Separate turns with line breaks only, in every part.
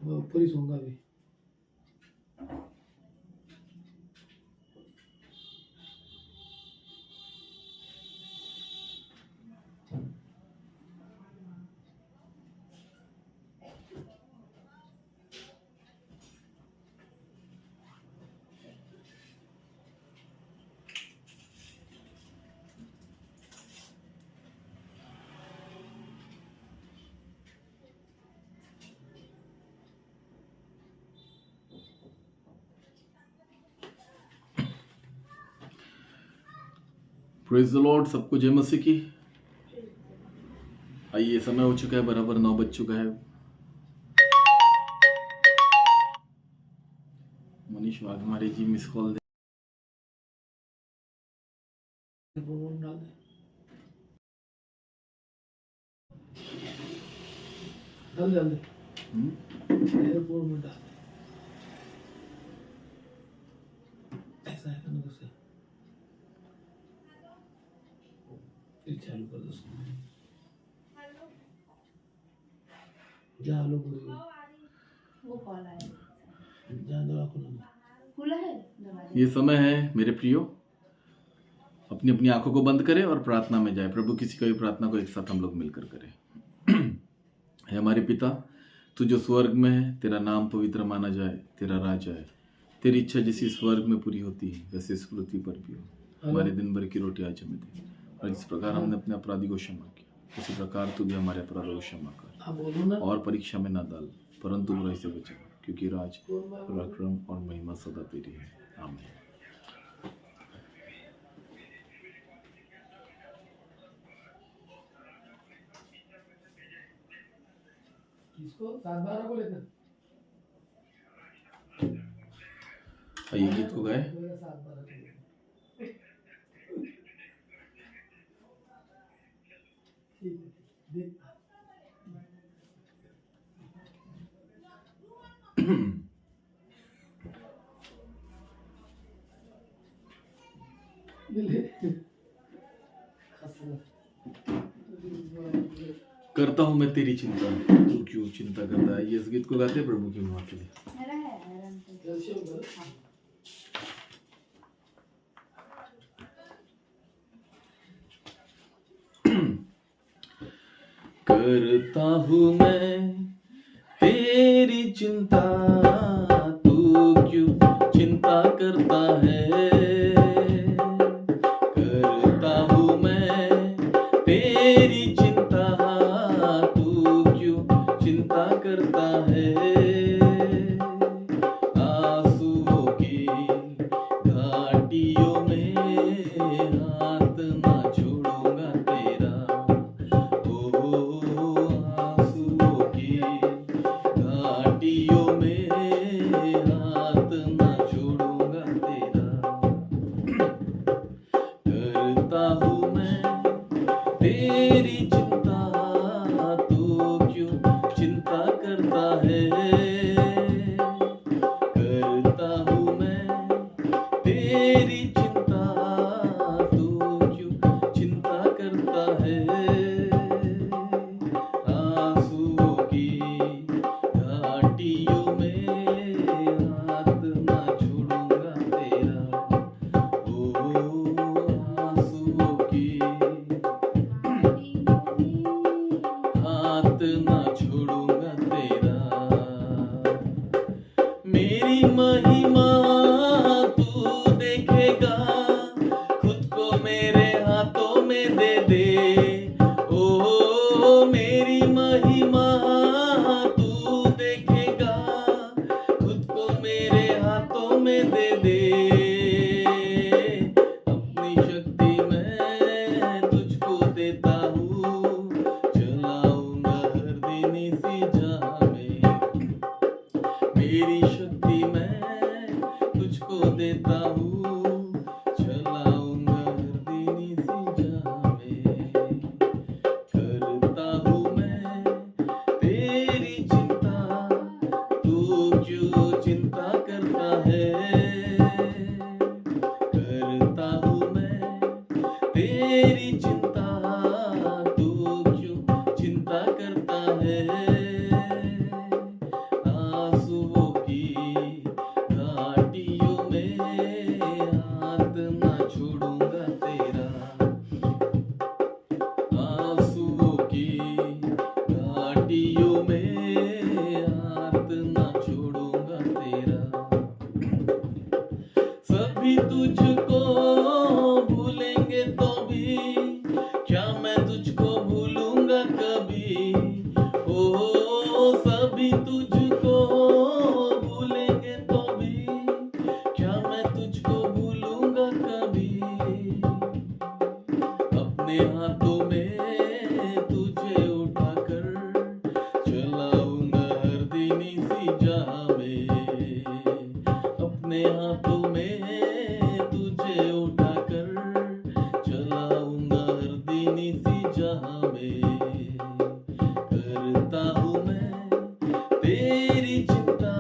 मैं ऊपर ही सोऊंगा अभी।
Praise the Lord. सबको जय मसीह की। आइए, समय हो चुका है, बराबर 9 बज चुका है। मनीष वाघमारे जी मिस कॉल दे।
डाल दे, डाल दे, एयरपोर्ट में डाल दे। ऐसा है ना, उसे फिर चालू कर दो उसको। जा लो बोल,
वो कॉल आया,
जा दो खुला
खुला है दरवाजा।
ये समय है मेरे प्रियो, अपनी अपनी आंखों को बंद करें और प्रार्थना में जाए। प्रभु किसी का भी प्रार्थना को एक साथ हम लोग मिलकर करें। हे हमारे पिता, तू जो स्वर्ग में है, तेरा नाम पवित्र माना जाए, तेरा राज आए, तेरी इच्छा जैसी स्वर्ग में पूरी होती है वैसे इस पृथ्वी पर भी हो। हमारे दिन भर की रोटी आज हमें दे, और जिस प्रकार हमने अपने अपराधी को क्षमा किया उसी प्रकार तू भी हमारे अपराधों को क्षमा कर,
आप बोलो ना।
और परीक्षा में ना डाल, परंतु बुराई से बचा, क्योंकि राज, पराक्रम और महिमा सदा तेरी है। आमीन।
किसको 7-12 को लेकर
आइए गीत को गाए।
7-12 को लेकर। ठीक है, देख
करता हूँ मैं तेरी चिंता, तू क्यों चिंता करता है। ये इस गीत को गाते हैं प्रभु की महिमा के लिए।
मेरा है आराम से।
करता हूँ मैं तेरी चिंता, तू क्यों चिंता करता है। करता हूँ मैं तेरी चिंता, तू क्यों चिंता करता है। आंसुओं की घाटियों में हाथ ना छोड़ूंगा तेरा। आंसुओं की घाटियों में हाथ ना छोड़ूंगा तेरा। करता हूँ मैं तेरी चिंता, तू क्यों चिंता करता है। करता हूँ मैं तेरी चिंता, तू क्यों चिंता करता है। आंसुओं की घाटियों में हाथ ना छोड़ूंगा तेरा। आंसुओं की हाथ ना छोड़ूंगा तेरा। मेरी महिमा तू देखेगा, खुद को मेरे हाथों में दे दे। ओ मेरी महिमा तू देखेगा, खुद को मेरे हाथों में दे दे। अपनी शक्ति मैं तुझको देता हूँ, चलाऊंगा हर दिन इसी जहाँ में। मेरी शक्ति मैं तुझको देता हूँ, चलाऊंगा हर दिन इसी जहाँ में। करता हूँ मैं तेरी चिंता, तू क्यों चिंता करता है। करता हूँ मैं तेरी चिंता, तू क्यों चिंता करता है। ओ सभी तुझको भूलेंगे तो भी क्या मैं तुझको भूलूंगा कभी। अपने हाथों में तुझे उठाकर चलाऊंगा हर दिन इसी जहां में। अपने हाथों में तुझे उठाकर चलाऊंगा हर दिन इसी जहां में। करता हूँ मैं तेरी चिंता,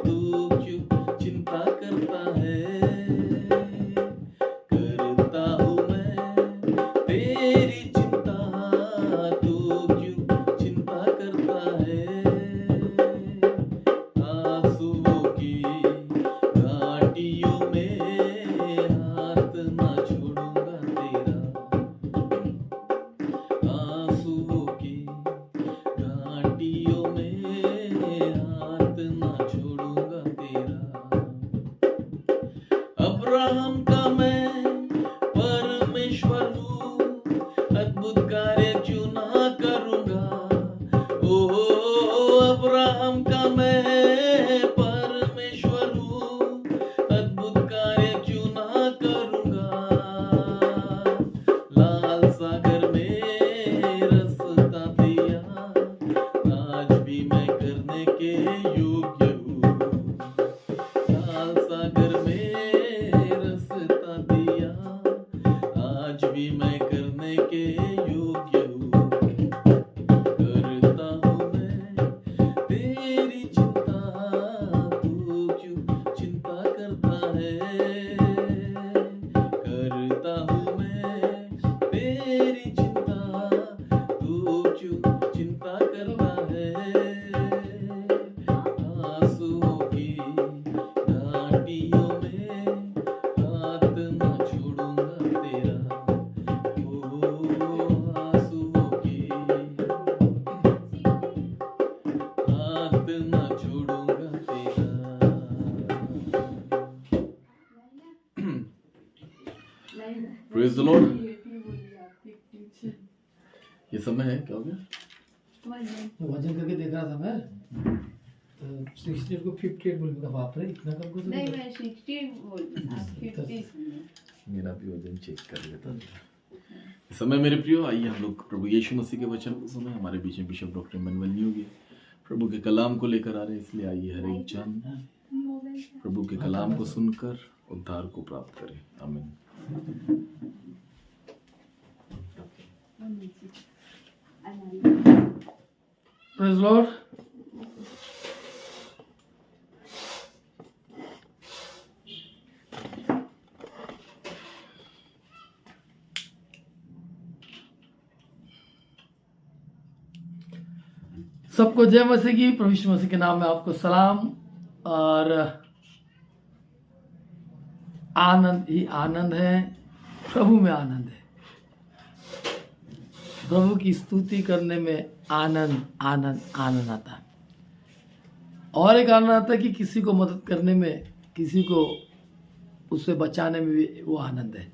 तू क्यों चिंता करता है। करता हूँ मैं तेरी चिंता, तू क्यों चिंता करता है। आंसुओं की घाटियों में हाथ ना छोड़ूंगा तेरा। आंसुओं की घाटियों में हाथ ना छोड़ूंगा तेरा। अब्राहम का मैं परमेश्वर हूँ, अद्भुत कार्य क्यों ना करूँगा। ओ अब्राहम का मैं परमेश्वर हूँ, अद्भुत कार्य क्यों ना करूँगा। लाल सागर में रास्ता दिया, आज भी मैं करने के योग्य हूँ। लाल सागर में रास्ता दिया, आज भी मैं करने के योग्य हूँ। करता हूँ मैं तेरी चिंता, तू क्यों चिंता करता है। करता हूँ मैं तेरी चिंता, तू क्यों चिंता करता है। आंसुओं की घाटियों में हाथ ना छोड़ूंगा तेरा। ओ आंसुओं की हाथ ना छोड़ूंगा तेरा। Praise the Lord. ये समय है क्या हो गया?
वजन करके देख रहा था मैं, तो 68 को 58 बोल रहा, बाप रे इतना कम कर
नहीं मैं 60 बोल आप 50 सुनिए।
मेरा भी वजन चेक कर लेता। इस समय मेरे प्रियो आइए हम लोग प्रभु यीशु मसीह के वचन को सुने। हमारे बीच में बिशप डॉक्टर इमैनुअल न्यूगी प्रभु के कलाम को लेकर आ रहे हैं, इसलिए आइए हर एक जन प्रभु के कलाम को सुनकर उद्धार को प्राप्त करें। आमीन।
Praise Lord. सबको जय मसीह की। प्रभु यीशु मसीह के नाम में आपको सलाम और आनंद ही आनंद है, प्रभु में आनंद है। प्रभु की स्तुति करने में आनंद आनंद आनंद आता है। और एक आनंद आता है कि किसी को मदद करने में, किसी को उससे बचाने में भी वो आनंद है।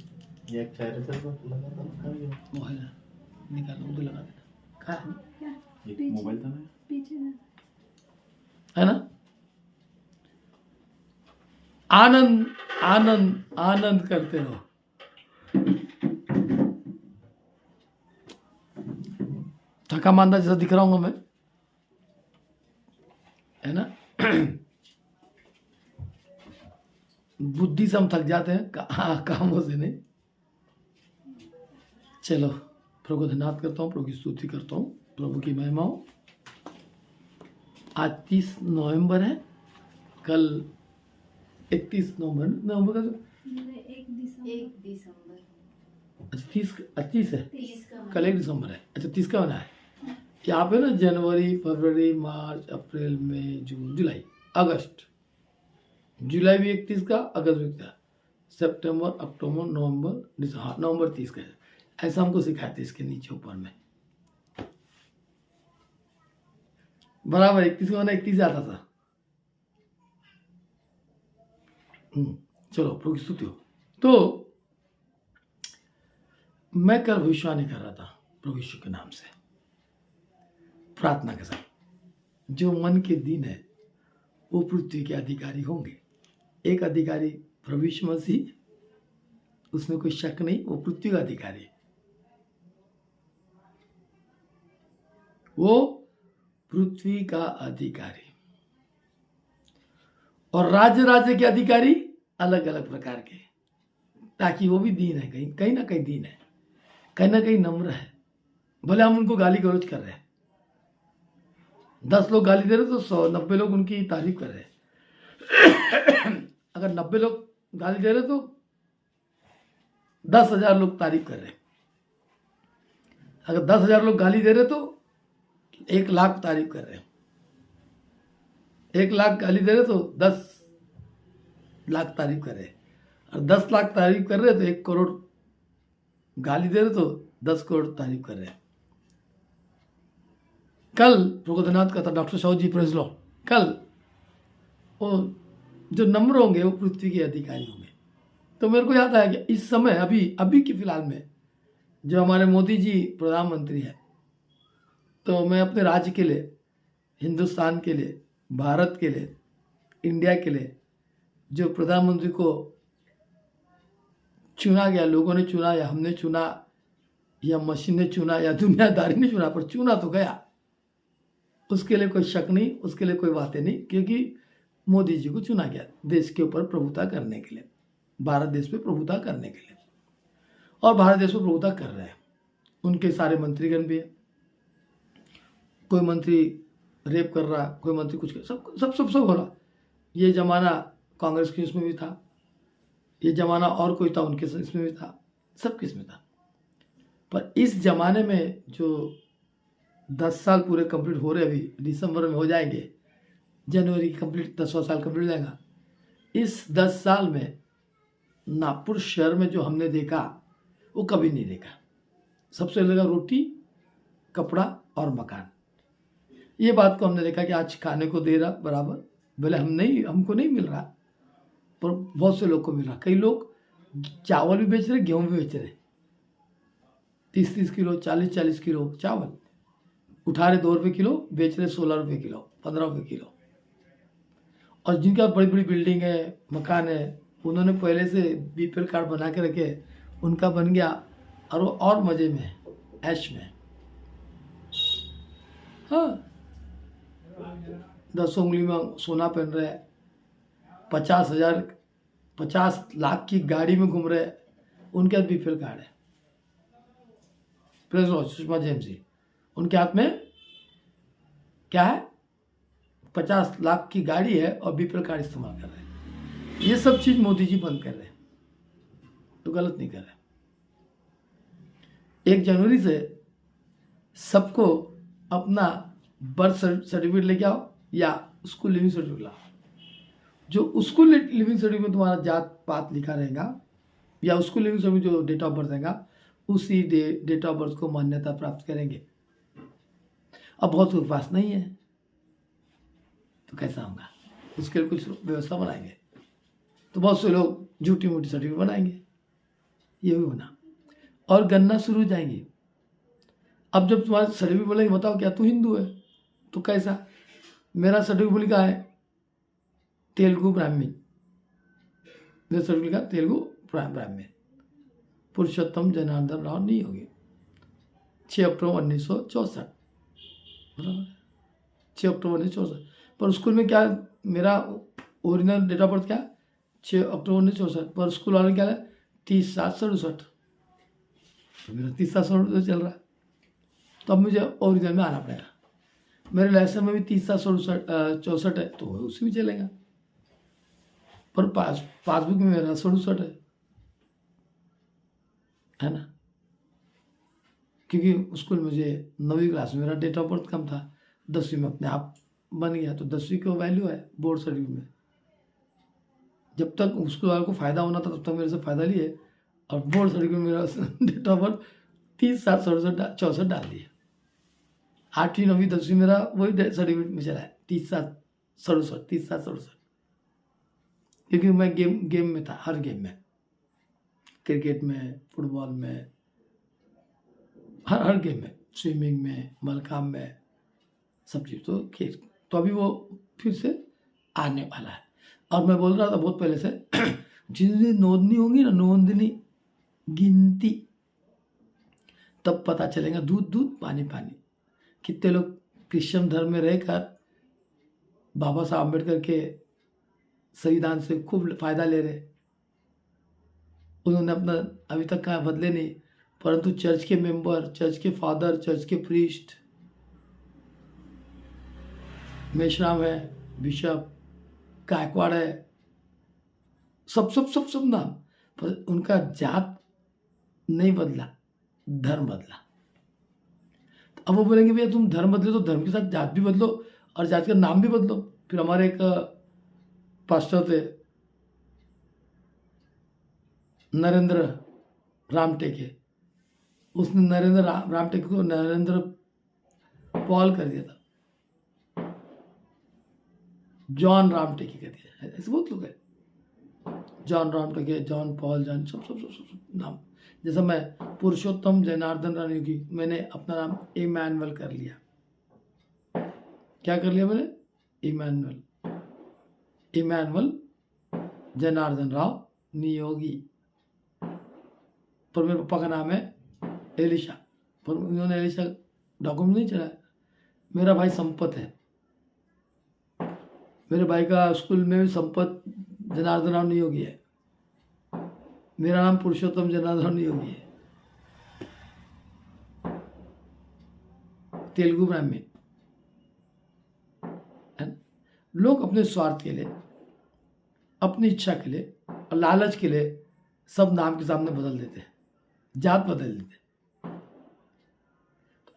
ये एक चेहरे से तो लगा था,
वो है ना, निकाल उधर लगा देना। कहाँ है?
एक मोबाइल था ना,
पीछे ना
है ना। आनंद आनंद आनंद करते रहो। थका मांदा जैसा दिख रहा हूँ मैं, है ना। बुद्धि से हम थक जाते हैं, कामों से नहीं। चलो प्रभु को धन्यवाद करता हूँ, प्रभु की स्तुति करता हूँ, प्रभु की महिमा हो। आज 30 नवंबर है, कल 31 नवंबर का
1 दिसंबर
अच्छा 30 है,
30 का
कल 1 दिसंबर है। अच्छा 30 का होना है। यहाँ पे ना जनवरी, फरवरी, मार्च, अप्रैल, मई, जून, जुलाई, अगस्त। जुलाई भी 31 का, अगस्त भी 31 का, सितंबर, अक्टूबर, नवंबर, दिसंबर। हाँ नवंबर 30 का है। ऐसा हमको सिखाते इसके नीचे ऊपर में बराबर 31 का होना, 31 आता था। चलो प्रभु की स्तुति हो। तो मैं कल भविष्यवाणी कर रहा था प्रभु यीशु के नाम से। प्रार्थना के साथ। जो मन के दीन है वो पृथ्वी के अधिकारी होंगे। एक अधिकारी प्रभु यीशु मसीह, उसमें कोई शक नहीं, वो पृथ्वी का अधिकारी है। वो पृथ्वी का अधिकारी। और राज्य राज्य के अधिकारी अलग अलग प्रकार के, ताकि वो भी दीन है, कहीं ना कहीं दीन है, कहीं ना कहीं नम्र है। भले हम उनको गाली गलौज कर रहे हैं, 10 लोग गाली दे रहे तो 90 लोग उनकी तारीफ कर रहे हैं। अगर 90 लोग गाली दे रहे तो 10,000 लोग तारीफ कर रहे हैं। अगर 10,000 लोग गाली दे रहे तो 1 लाख तारीफ कर रहे हैं। 1 लाख गाली दे रहे तो 10 लाख तारीफ कर रहे हैं। और 10 लाख तारीफ कर रहे तो 1 करोड़ गाली दे रहे तो 10 करोड़ तारीफ कर रहे हैं। कल प्रबोधनाथ का था डॉक्टर साहू जी, प्रेज लॉर्ड, कल वो जो नम्र होंगे वो पृथ्वी के अधिकारी होंगे। तो मेरे को याद आया कि इस समय अभी के फिलहाल में जो हमारे मोदी जी प्रधानमंत्री हैं, तो मैं अपने राज्य के लिए, हिंदुस्तान के लिए, भारत के लिए, इंडिया के लिए जो प्रधानमंत्री को चुना गया, लोगों ने चुना या हमने चुना या मशीन ने चुना या दुनियादारी ने चुना, पर चुना तो गया, उसके लिए कोई शक नहीं, उसके लिए कोई बातें नहीं, क्योंकि मोदी जी को चुना गया देश के ऊपर प्रभुता करने के लिए, भारत देश पे प्रभुता करने के लिए, और भारत देश में प्रभुता कर रहे हैं। उनके सारे मंत्रीगण भी है, कोई मंत्री रेप कर रहा, कोई मंत्री कुछ कर, सब हो रहा। ये जमाना कांग्रेस के इसमें भी था, ये जमाना और कोई था उनके इसमें भी था, सब किस में था। पर इस जमाने में जो 10 साल पूरे कंप्लीट हो रहे, अभी दिसंबर में हो जाएंगे, जनवरी कंप्लीट 10वां साल कंप्लीट हो जाएगा। इस 10 साल में नागपुर शहर में जो हमने देखा वो कभी नहीं देखा। सबसे लगा रोटी, कपड़ा और मकान। ये बात को हमने देखा कि आज खाने को दे रहा बराबर, भले हमको नहीं मिल रहा, पर बहुत से लोग को मिल रहा। कई लोग चावल भी बेच रहे, गेहूं भी बेच रहे, 30-30 किलो, 40-40 किलो चावल उठा रहे, 2 रुपये किलो, बेच रहे 16 रुपये किलो, 15 रुपये किलो। और जिनका बड़ी बड़ी बिल्डिंग है, मकान है, उन्होंने पहले से बीपीएल कार्ड बना के रखे, उनका बन गया, और वो और मजे में, ऐश में। हाँ, 10 उंगली में सोना पहन रहे, 50 लाख की गाड़ी में घूम रहे, उनके हाथ बीपीएल कार्ड है। प्रेज लॉर्ड, सुषमा जेम्स जी, उनके हाथ में क्या है? 50 लाख की गाड़ी है और बीपीएल कार्ड इस्तेमाल कर रहे हैं। ये सब चीज मोदी जी बंद कर रहे हैं, तो गलत नहीं कर रहे। 1 जनवरी से सबको अपना बर्थ सर्टिफिकेट लेके आओ या उसको लिविंग सर्टिफिकेट लाओ। जो उसको लिविंग सर्टिफिकेट में तुम्हारा जात पात लिखा रहेगा, या उसको लिविंग सर्टिफिकेट जो डेट ऑफ बर्थ रहेगा, उसी डेट ऑफ बर्थ को मान्यता प्राप्त करेंगे। अब बहुत लोग पास नहीं है तो कैसा होगा? उसके लिए कुछ व्यवस्था बनाएंगे, तो बहुत से लोग झूठी मूठी सर्टिफिकेट बनाएंगे, ये भी होना। और गणना शुरू हो जाएंगी। अब जब तुम्हारा सर्टिफिकेट बोलेंगे, बताओ क्या तू हिंदू है? तो कैसा? मेरा सर्टिफिकेट लिखा है तेलुगु ब्राह्मण, मेरा सर्टिफिकेट लिखा तेलुगु ब्राह्मण, पुरुषोत्तम जनार्दन राव नहीं होगी। 6 अक्टूबर 1964, बराबर 6 अक्टूबर 1964। पर स्कूल में क्या, मेरा ओरिजिनल डेट ऑफ बर्थ क्या, 6 अक्टूबर 1964, पर स्कूल वाले क्या है 30/7/67, तो मेरा 30/7/67 चल रहा है। तो अब मुझे ओरिजिनल में आना पड़ेगा। मेरे लाइसेंस में भी 30/7/64 है, तो उसी में चलेगा। पर पासबुक में मेरा 67 है ना, क्योंकि स्कूल में मुझे 9वीं क्लास में मेरा डेट ऑफ बर्थ कम था, 10वीं में अपने आप बन गया, तो 10वीं को वैल्यू है बोर्ड सर्टिफिकेट में। जब तक स्कूल वालों को फायदा होना था तब तक मेरे से फायदा लिए, और बोर्ड सर्टिफिकेट में मेरा डेट ऑफ बर्थ 30/7/64 डाल दिया। 8वीं 9वीं 10वीं मेरा वही सर्टिफिकेट में चला है 30/67, क्योंकि मैं गेम में था, हर गेम में, क्रिकेट में, फुटबॉल में, हर गेम में, स्विमिंग में, मलखाम में, सब चीज़ तो खीर, तो अभी वो फिर से आने वाला है। और मैं बोल रहा था बहुत पहले से जिस दिन नोंदनी होगी ना, नोंदनी गिनती, तब पता चलेगा दूध दूध पानी पानी। कितने लोग क्रिश्चियन धर्म में रहकर बाबा साहब अम्बेडकर के संविधान से खूब फायदा ले रहे, उन्होंने अपना अभी तक कहा बदले नहीं, परंतु चर्च के मेंबर, चर्च के फादर, चर्च के प्रीस्ट, मेश्राम है, बिशप, गायकवाड़ है, सब सब सब सब नाम, पर उनका जात नहीं बदला, धर्म बदला। तो अब वो बोलेंगे भैया तुम धर्म बदले तो धर्म के साथ जात भी बदलो और जात का नाम भी बदलो। फिर हमारे एक पास्टर थे नरेंद्र रामटेके, उसने नरेंद्र रामटेके को नरेंद्र पॉल कर दिया था, जॉन रामटेके कर दिया। ऐसे बहुत लोग हैं, John Ramteke, John Paul, John सब सब सब सब नाम। जैसा मैं पुरुषोत्तम जनार्दन रानी की, मैंने अपना नाम इमैनुअल कर लिया। क्या कर लिया मैंने? Emmanuel, Emmanuel Janardhan Rao Niyogi. पर मेरे पापा का नाम है एलिशा, पर उन्होंने एलिशा डॉक्यूमेंट नहीं चलाया। मेरा भाई संपत है, मेरे भाई का स्कूल में भी संपत जनार्दन राव नियोगी है, मेरा नाम पुरुषोत्तम जनार्दन राव नियोगी है। तेलुगु ब्राह्मण है ना। लोग अपने स्वार्थ के लिए, अपनी इच्छा के लिए और लालच के लिए सब नाम के सामने बदल देते हैं, जात बदल देते हैं।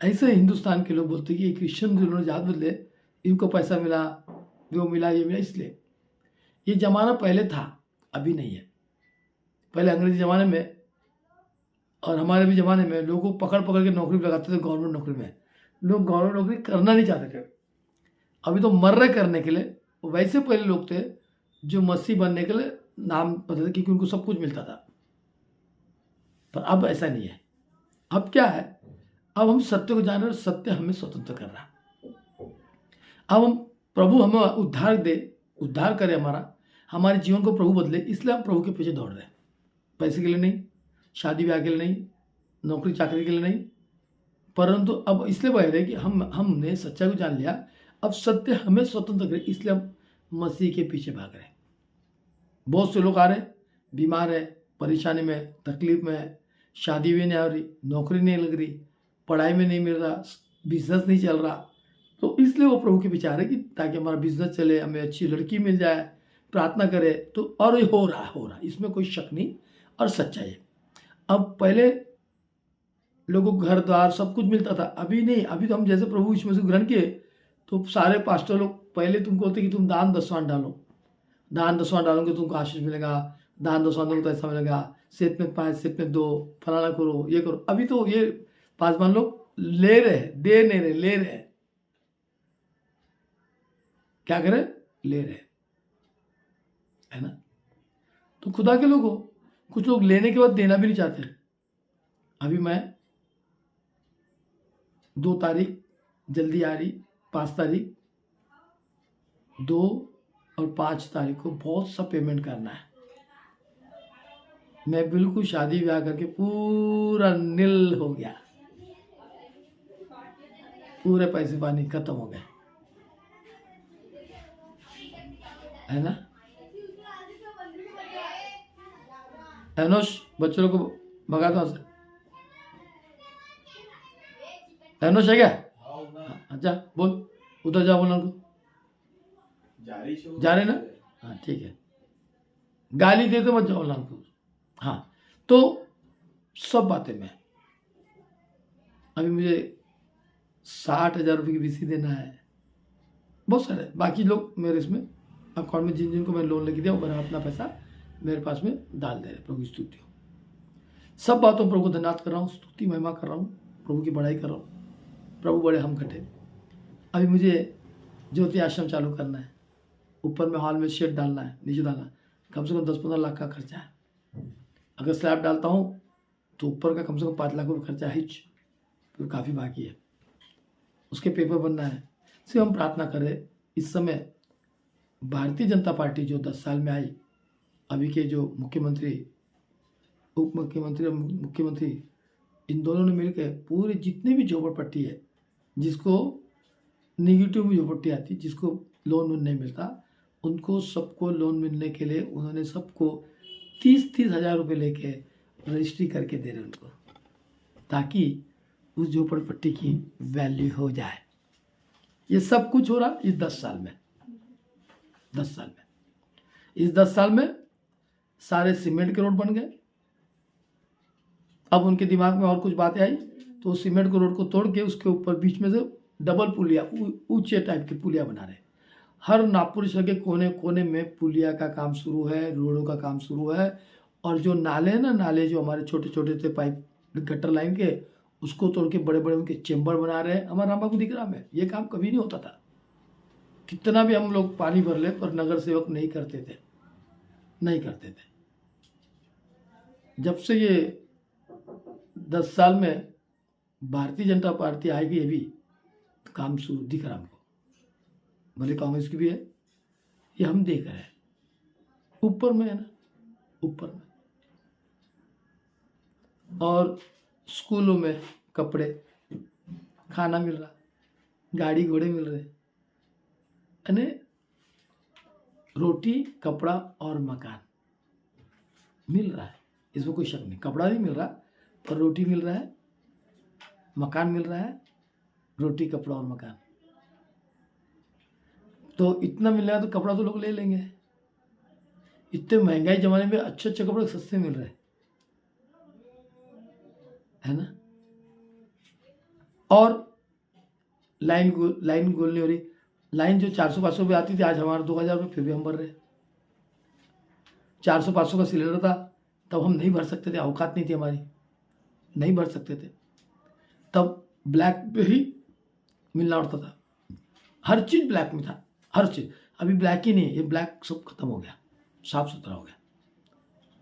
ऐसे हिंदुस्तान के लोग बोलते हैं कि क्रिश्चियन जिन्होंने जात बदले, इनको पैसा मिला, वो मिला, ये मिला। इसलिए ये जमाना पहले था, अभी नहीं है। पहले अंग्रेजी ज़माने में और हमारे भी ज़माने में लोगों को पकड़ पकड़ के नौकरी लगाते थे गवर्नमेंट नौकरी में। लोग गवर्नमेंट नौकरी करना नहीं चाहते थे, अभी तो मर रहे करने के लिए। वैसे पहले लोग थे जो मसीह बनने के लिए नाम बदलते, क्योंकि उनको सब कुछ मिलता था। पर अब ऐसा नहीं है। अब क्या है? अब हम सत्य को जान रहे, सत्य हमें स्वतंत्र कर रहा है। अब हम प्रभु हमें उद्धार दे, उद्धार करे, हमारे जीवन को प्रभु बदले, इसलिए हम प्रभु के पीछे दौड़ रहे हैं। पैसे के लिए नहीं, शादी ब्याह के लिए नहीं, नौकरी चाकरी के लिए नहीं, परंतु अब इसलिए बढ़ रहे कि हमने सच्चाई को जान लिया। अब सत्य हमें स्वतंत्र करे, इसलिए हम मसीह के पीछे भाग रहे हैं। बहुत से लोग आ रहे, बीमार है, परेशानी में, तकलीफ में है, शादी भी नहीं हो रही, नौकरी नहीं लग रही, पढ़ाई में नहीं मिल रहा, बिजनेस नहीं चल रहा, तो इसलिए वो प्रभु के पीछे आ रहे कि ताकि हमारा बिजनेस चले, हमें अच्छी लड़की मिल जाए, प्रार्थना करे। तो और ये हो रहा, इसमें कोई शक नहीं और सच्चाई है। अब पहले लोगों को घर द्वार सब कुछ मिलता था, अभी नहीं। अभी तो हम जैसे प्रभु यीशु मसीह को ग्रहण किए तो सारे पास्टर लोग पहले तुमको होते कि तुम दान दसवां डालो, दान दसवां डालोगे तुमको आशीष मिलेगा, दान दसवां दोगे तो ऐसा मिलेगा, सेत में 5 सेत में 2, फलाना करो, ये करो। अभी तो ये पासवान लोग ले रहे, दे नहीं रहे, ले रहे। क्या करे? ले रहे, है ना। तो खुदा के लोग हो, कुछ लोग लेने के बाद देना भी नहीं चाहते। अभी मैं 2 तारीख जल्दी आ रही, 5 तारीख, 2 और 5 तारीख को बहुत सा पेमेंट करना है। मैं बिल्कुल शादी ब्याह करके पूरा नील हो गया, पूरे पैसे पानी खत्म हो गए, है ना। एनोश, बच्चों को भगाता हूँ। एनोश है क्या? अच्छा बोल, उधर जाओ, बोल उनको जा रहे ना। हाँ ठीक है, गाली दे तो मत जाओ उनको। हाँ, तो सब बातें में अभी मुझे 60,000 रुपये की बीसी देना है, बहुत सारे। बाकी लोग मेरे इसमें अकाउंट में जिनको मैं लोन लेके दिया वो मेरा अपना पैसा मेरे पास में डाल दे रहे। प्रभु की स्तुति हो। सब बातों प्रभु को धन्यवाद कर रहा हूँ, स्तुति महिमा कर रहा हूँ, प्रभु की बड़ाई कर रहा हूँ। प्रभु बड़े हम घटे। अभी मुझे ज्योति आश्रम चालू करना है, ऊपर में हॉल में शेड डालना है, नीचे डालना है, कम से कम 10-15 लाख का खर्चा है। अगर स्लैब डालता हूँ तो ऊपर का कम से कम 5 लाख रुपये खर्चा है, फिर काफ़ी बाकी है। उसके पेपर बनना है, से हम प्रार्थना करें। इस समय भारतीय जनता पार्टी जो 10 साल में आई, अभी के जो मुख्यमंत्री, उप मुख्यमंत्री और मुख्यमंत्री, इन दोनों ने मिलकर पूरे जितने भी झोपड़पट्टी है, जिसको निगेटिव में झोपड़पट्टी आती, जिसको लोन नहीं मिलता, उनको सबको लोन मिलने के लिए उन्होंने सबको 30-30 हज़ार रुपये लेके रजिस्ट्री करके दे रहे उनको, ताकि उस झोपड़पट्टी की वैल्यू हो जाए। ये सब कुछ हो रहा इस 10 साल में। 10 साल में, इस 10 साल में सारे सीमेंट के रोड बन गए। अब उनके दिमाग में और कुछ बातें आई तो सीमेंट के रोड को तोड़ के उसके ऊपर बीच में से डबल पुलिया, ऊंचे टाइप की पुलिया बना रहे। हर नागपुर शहर के कोने कोने में पुलिया का काम शुरू है, रोडों का काम शुरू है। और जो नाले हैं ना, नाले जो हमारे छोटे छोटे थे पाइप गटर लाइन के, उसको तोड़ के बड़े बड़े उनके चेम्बर बना रहे हैं। हमारा रामबाग दिख में ये काम कभी नहीं होता था। कितना भी हम लोग पानी भर ले, पर नगर सेवक नहीं करते थे, नहीं करते थे। जब से ये 10 साल में भारतीय जनता पार्टी आएगी, ये भी काम शुरू दिख रहा हमको। भले कांग्रेस की भी है, ये हम देख रहे हैं। ऊपर में है ना, ऊपर में। और स्कूलों में कपड़े, खाना मिल रहा, गाड़ी घोड़े मिल रहे, यानी रोटी, कपड़ा और मकान मिल रहा है, इसमें कोई शक नहीं। कपड़ा नहीं मिल रहा, पर रोटी मिल रहा है, मकान मिल रहा है। रोटी, कपड़ा और मकान, तो इतना मिल रहा है तो कपड़ा तो लोग ले लेंगे। इतने महंगाई जमाने में अच्छे अच्छे कपड़े सस्ते मिल रहे हैं, है ना। और लाइन गोल नहीं हो रही। लाइन जो 400-500 रुपये आती थी, आज हमारा 2000 रुपये फिर भी हम भर रहे। 400-500 का सिलेंडर था, तब हम नहीं भर सकते थे, औकात नहीं थी हमारी, नहीं भर सकते थे। तब ब्लैक पे ही मिलना पड़ता था, हर चीज़ ब्लैक में था, हर चीज़। अभी ब्लैक ही नहीं है, ये ब्लैक सब खत्म हो गया, साफ सुथरा हो गया।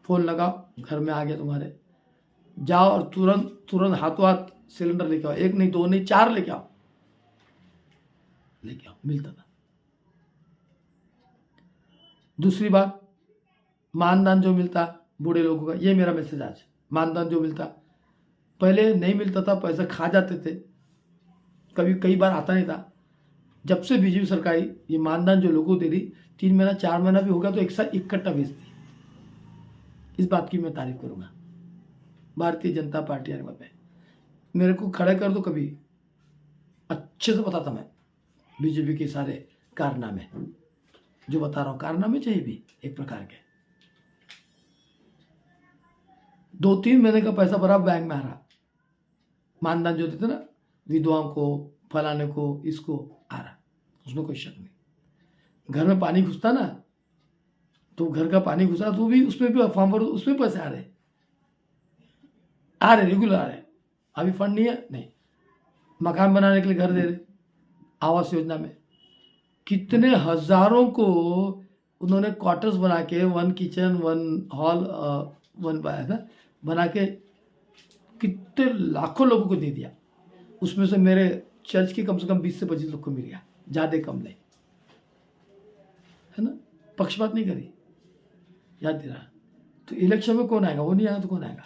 फ़ोन लगाओ, घर में आ गया तुम्हारे, जाओ और तुरंत हाथों हाथ सिलेंडर लेके आओ। 1 नहीं, 2 नहीं, 4 लेके आओ, मिलता था। दूसरी बात, मानदान जो मिलता बूढ़े लोगों का, ये मेरा मैसेज आज। मानदान जो मिलता, पहले नहीं मिलता था, पैसा खा जाते थे, कई बार आता नहीं था। जब से बीजेपी सरकार आई, ये मानदान जो लोगों को दे रही, 3 महीना 4 महीना भी होगा तो एक साथ इकट्ठा भेजती। इस बात की मैं तारीफ करूंगा भारतीय जनता पार्टी आने में। मेरे को खड़े कर दो, कभी अच्छे से बताता मैं बीजेपी के सारे कारनामे, जो बता रहा हूँ। कारनामे चाहिए भी एक प्रकार के। 2-3 महीने का पैसा भरा, बैंक में आ रहा। मानदान जो देते ना विधवाओं को, फलाने को, इसको आ रहा, उसमें कोई शक नहीं। घर में पानी घुसता ना, तो घर का पानी घुसा तो भी उसमें भी फॉर्म भरो, उसमें पैसे आ रहे रेगुलर आ रहे। अभी फंड नहीं है, नहीं। मकान बनाने के लिए घर दे रहे, आवास योजना में कितने हजारों को उन्होंने क्वार्टर्स बना के, 1 किचन 1 हॉल 1 बना के कितने लाखों लोगों को दे दिया। उसमें से मेरे चर्च के कम से कम 20 से 25 लोग को मिल गया, ज़्यादा कम नहीं, है ना। पक्षपात नहीं करी, याद दिला। तो इलेक्शन में कौन आएगा? वो नहीं आएगा तो कौन आएगा?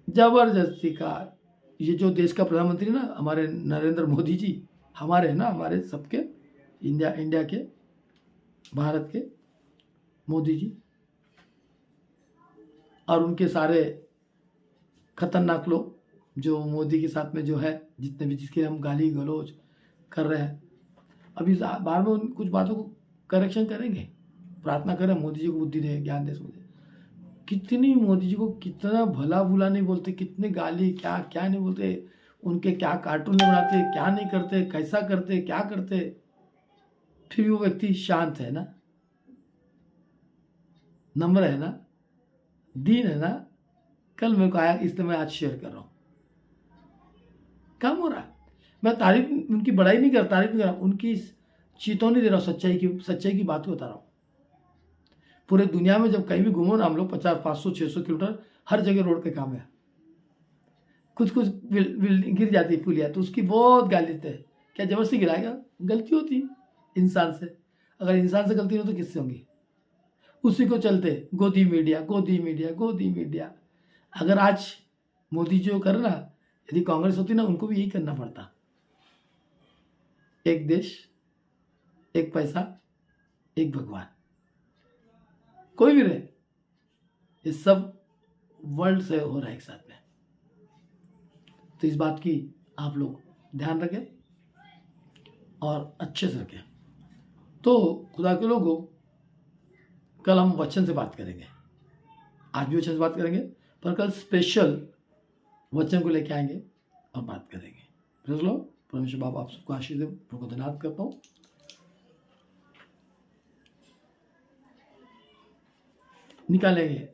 जबरदस्ती का। ये जो देश का प्रधानमंत्री ना, हमारे नरेंद्र मोदी जी, हमारे ना, हमारे सबके, इंडिया के, भारत के मोदी जी, और उनके सारे खतरनाक लोग जो मोदी के साथ में जो है, जितने भी, जिसके हम गाली गलौज कर रहे हैं, अभी बार में कुछ बातों को करेक्शन करेंगे। प्रार्थना करें मोदी जी को बुद्धि दे, ज्ञान दे। कितनी मोदी जी को कितना भला बुला नहीं बोलते, कितने गाली क्या क्या नहीं बोलते, उनके क्या कार्टून नहीं बनाते, क्या नहीं करते, कैसा करते, क्या करते, फिर भी वो व्यक्ति शांत है ना, नम्र है ना, दीन है ना। कल मेरे को आया, इसलिए मैं आज शेयर कर रहा हूँ। काम हो रहा है। मैं तारीफ, उनकी बड़ाई नहीं कर रहा, तारीफ नहीं कर रहा, उनकी चेतावनी दे रहा हूँ, सच्चाई की बात बता रहा हूँ। पूरे दुनिया में जब कहीं भी घूमो ना, हम लोग 50, 500, 600 किलोमीटर हर जगह रोड पे काम है। कुछ कुछ गिर जाती है पुलिया तो उसकी बहुत गाली देते हैं। क्या जबरदस्ती गिराएगा? गलती होती है इंसान से। अगर इंसान से गलती हो तो किससे होंगी? उसी को चलते गोदी मीडिया गोदी मीडिया गोदी मीडिया। अगर आज मोदी जो कर रहा, यदि कांग्रेस होती ना उनको भी यही करना पड़ता। एक देश, एक पैसा, एक भगवान, कोई भी रहे, ये सब वर्ल्ड से हो रहा है एक साथ में। तो इस बात की आप लोग ध्यान रखें और अच्छे से रखें। तो खुदा के लोगों, कल हम वचन से बात करेंगे। आज भी वचन से बात करेंगे, पर कल स्पेशल वचन को लेके आएंगे और बात करेंगे। Praise the Lord. परमेश्वर बाप आप सबको आशीष दे। प्रभु को धन्यवाद करता हूँ। निकालेंगे,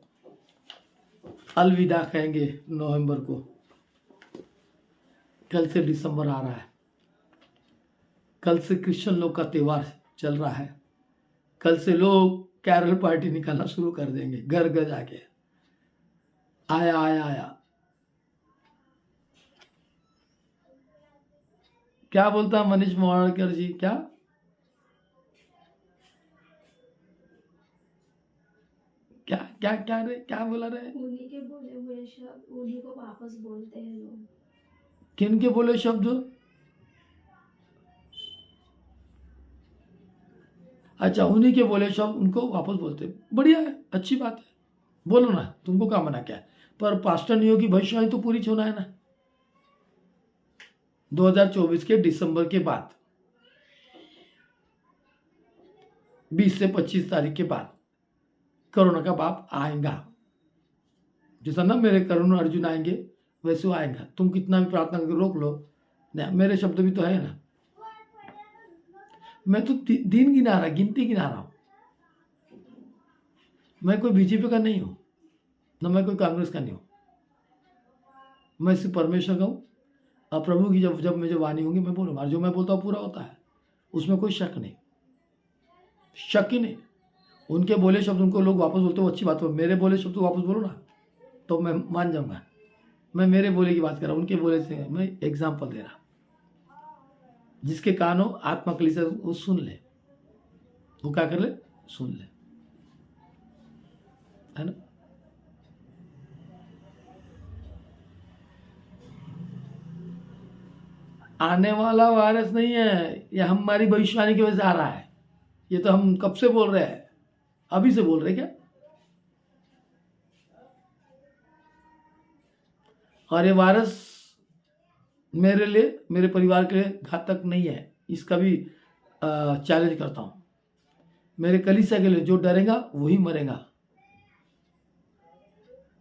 अलविदा कहेंगे नवंबर को। कल से दिसंबर आ रहा है। कल से क्रिश्चियन लोग का त्योहार चल रहा है। कल से लोग कैरल पार्टी निकालना शुरू कर देंगे, घर घर जाके आया आया आया। क्या बोलता मनीष मोवाड़कर जी? क्या क्या क्या क्या रे, क्या बोला रे?
उन्हीं के बोले हुए शब्द उन्हीं को वापस बोलते हैं लोग।
किन के बोले शब्द? अच्छा, उन्हीं के बोले शब्द उनको वापस बोलते। बढ़िया है, अच्छी बात है, बोलो ना, तुमको क्या मना क्या है। पर पास्टर नियो की भविष्यवाणी तो पूरी होना है ना। 2024 के दिसंबर के बाद 20 से 25 तारीख के बाद कोरोना का बाप आएगा। जैसा ना मेरे करुण अर्जुन आएंगे वैसे वो आएगा। तुम कितना भी प्रार्थना करके रोक लो, नहीं, मेरे शब्द भी तो है ना। मैं तो दिन गिना रहा, गिनती गिना रहा हूं। मैं कोई बीजेपी का नहीं हूं, न मैं कोई कांग्रेस का नहीं हूं। मैं सिर्फ परमेश्वर का हूं और प्रभु की जब मुझे वाणी होंगी मैं बोलूंगा। जो मैं बोलता हूं पूरा होता है, उसमें कोई शक नहीं, शक ही नहीं। उनके बोले शब्द उनको लोग वापस बोलते हो, अच्छी बात हो। मेरे बोले शब्द वापस बोलो ना तो मैं मान जाऊंगा। मैं मेरे बोले की बात कर रहा हूं, उनके बोले से मैं एग्जाम्पल दे रहा। जिसके कान हो आत्मा के लिए वो सुन ले, वो क्या कर ले, सुन ले, है ना। आने वाला वायरस नहीं है, ये हमारी भविष्यवाणी की वजह से आ रहा है। ये तो हम कब से बोल रहे हैं, अभी से बोल रहे क्या। और ये वायरस मेरे लिए, मेरे परिवार के लिए घातक नहीं है, इसका भी चैलेंज करता हूं। मेरे कलीसिया के लिए जो डरेगा वही मरेगा।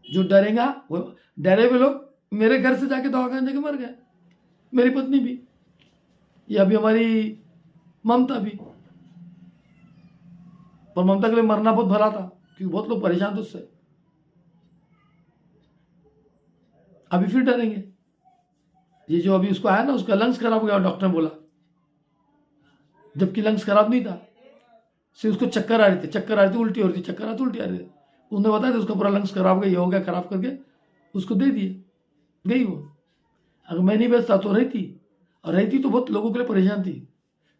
जो डरेगा वो, डरे हुए लोग मेरे घर से जाके दवाखाने जाके मर गए। मेरी पत्नी भी, ये अभी हमारी ममता भी। पर ममता के लिए मरना बहुत भला था, क्योंकि बहुत लोग परेशान थे उससे। अभी फिर डरेंगे। ये जो अभी उसको आया ना, उसका लंग्स खराब हो गया, डॉक्टर ने बोला, जबकि लंग्स खराब नहीं था, सिर्फ उसको चक्कर आ रही थी, चक्कर आ रही थी, उल्टी हो रही थी, चक्कर आ रही थी, उल्टी आ रही थी। उन्होंने बताया था उसका पूरा लंग्स खराब हो गया, ये हो गया, खराब करके उसको दे दिए, गई वो। अगर मैं नहीं बेचता तो रही थी, और रही थी तो बहुत लोगों के लिए परेशान थी।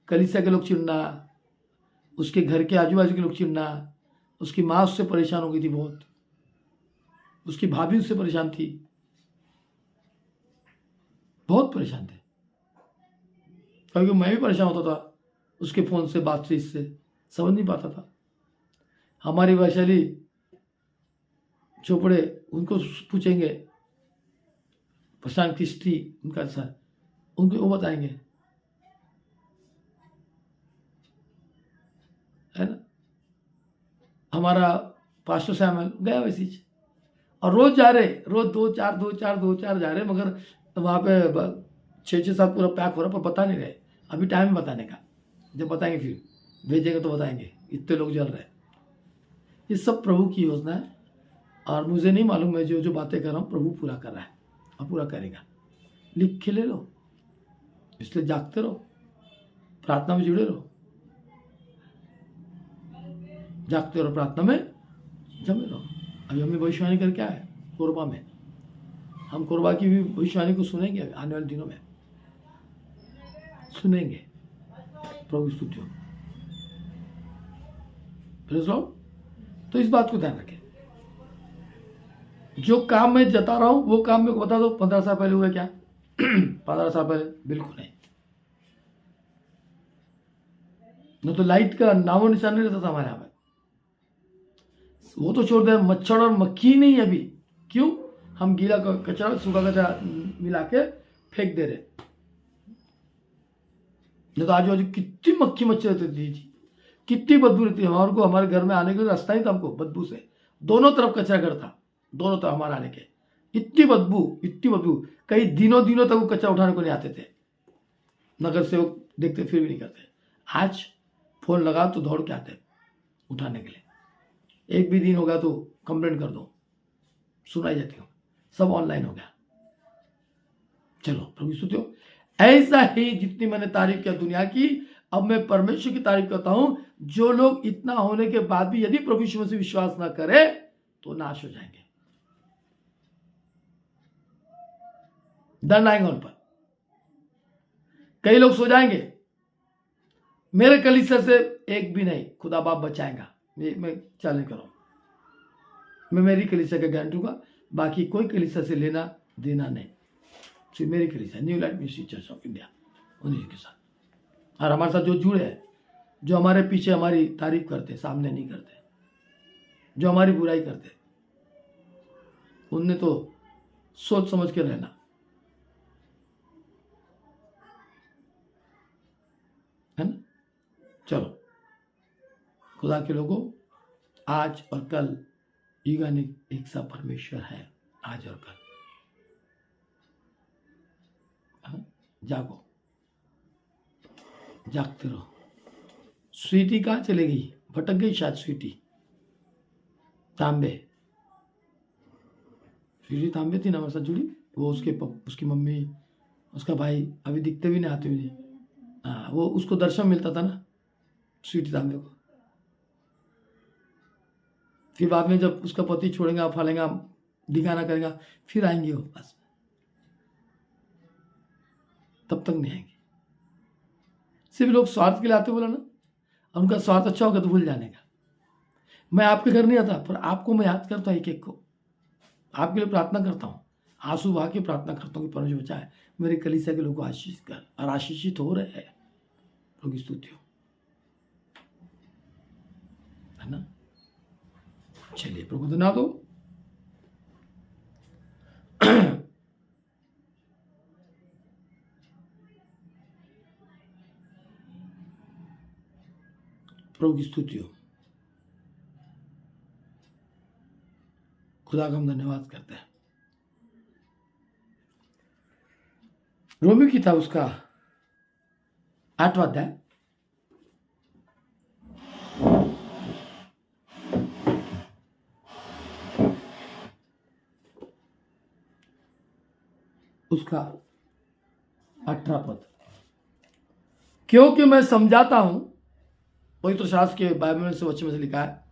कलीसिया के लोग चिढ़ना, उसके घर के आजू बाजू के लोग चिढ़ना, उसकी माँ उससे परेशान हो गई थी बहुत, उसकी भाभी उससे परेशान थी, बहुत परेशान थे। क्योंकि मैं भी परेशान होता था उसके फोन से, बातचीत से, समझ नहीं पाता था। हमारी वैशाली चोपड़े, उनको पूछेंगे, प्रशांत किस्टी उनका सर, उनको वो बताएंगे, है ना। हमारा पास्टर सैमुअल गया वैसे ही, और रोज जा रहे, रोज 2-4 जा रहे, मगर वहाँ पे 6-7 पूरा पैक हो रहा, पर बता नहीं रहे। अभी टाइम है बताने का, जब बताएंगे फिर भेजेंगे तो बताएंगे, इतने लोग जल रहे हैं। ये सब प्रभु की योजना है, और मुझे नहीं मालूम, मैं जो जो बातें कर रहा हूँ प्रभु पूरा कर रहा है और पूरा करेगा। लिख के ले लो, इसलिए जागते रहो, प्रार्थना में जुड़े रहो, जागते रहो, प्रार्थना में जमे रहो। अभी हमें भविष्यवाणी करके आए कोरबा में, हम कोरबा की भी भविष्यवाणी को सुनेंगे आने वाले दिनों में, सुनेंगे। प्रभु की स्तुति हो। Praise Lord। तो इस बात को ध्यान रखें, जो काम मैं जता रहा हूं वो काम मेरे को बता दो 15 साल पहले हुआ क्या? 15 साल पहले बिल्कुल नहीं। न तो लाइट का नामो निशान नहीं रहता था हमारे यहाँ पे। वो तो छोड़ दे, मच्छर और मक्खी नहीं अभी। क्यों? हम गीला कचरा सूखा कचरा मिला के फेंक दे रहे। नहीं तो आजू बाजू कितनी मक्खी मच्छर रहती थी, कितनी बदबू रहती है। हमारे को हमारे घर में आने के लिए रास्ता ही था हमको बदबू से। दोनों तरफ कचरा घर था, दोनों तरफ हमारे आने के। इतनी बदबू, कई दिनों तक वो कचरा उठाने को नहीं आते थे। नगर सेवक देखते फिर भी नहीं करते। आज फोन लगा तो दौड़ के आते उठाने के लिए। एक भी दिन होगा तो कंप्लेंट कर दो, सुनाई जाती हो। सब ऑनलाइन हो गया। चलो प्रभु स्तुति हो। ऐसा ही जितनी मैंने तारीफ किया दुनिया की, अब मैं परमेश्वर की तारीफ करता हूं। जो लोग इतना होने के बाद भी यदि प्रभु यीशु मसीह विश्वास ना करे तो नाश हो जाएंगे, दंड आएंगे उन पर। कई लोग सो जाएंगे, मेरे कलीसिया से एक भी नहीं, खुदा बाप बचाएगा। मैं चल नहीं करूँ, मैं मेरी कलीसिया का गारंटी दूंगा। बाकी कोई कलीसिया से लेना देना नहीं, सिर्फ मेरी कलीसिया new life ministry church of India, उन्हीं के साथ। और हमारे साथ जो जुड़े हैं, जो हमारे पीछे हमारी तारीफ करते, सामने नहीं करते, जो हमारी बुराई करते, उनने तो सोच समझ के रहना, है ना। चलो खुदा के लोगों, आज और कल युगानिक एक सा परमेश्वर है, आज और कल। जागो, जागते रहो। स्वीटी कहाँ चले गई? भटक गई शायद स्वीटी। तांबे, स्वीटी तांबे थी ना हमारे साथ जुड़ी। वो उसकी मम्मी, उसका भाई अभी दिखते भी नहीं, आते भी नहीं। हाँ, वो उसको दर्शन मिलता था ना स्वीटी तांबे को। फिर बाद में जब उसका पति छोड़ेगा, फालेगा, दिखाना करेगा, फिर आएंगे वो पास, तब तक नहीं आएंगे। सिर्फ लोग स्वार्थ के लिए आते बोला ना, उनका स्वार्थ अच्छा होगा तो भूल जाने का। मैं आपके घर नहीं आता, पर आपको मैं याद करता हूँ, एक एक को आपके लिए प्रार्थना करता हूँ, आंसू बहा के प्रार्थना करता हूँ कि परमेश्वर बचाए, मेरे कलीसिया के लोगों को आशीष कर। और आशीषित हो रहे हैं, प्रभु की स्तुति हो, है ना। चलिए प्रभु धन्यवाद दो। प्रभु की स्तुति हो। खुदा का हम धन्यवाद करते हैं। रोमी किताब उसका 8वां अध्याय, उसका 18 पद। क्योंकि मैं समझाता हूं, पवित्र शास्त्र के बाइबल में से वचन में से लिखा है,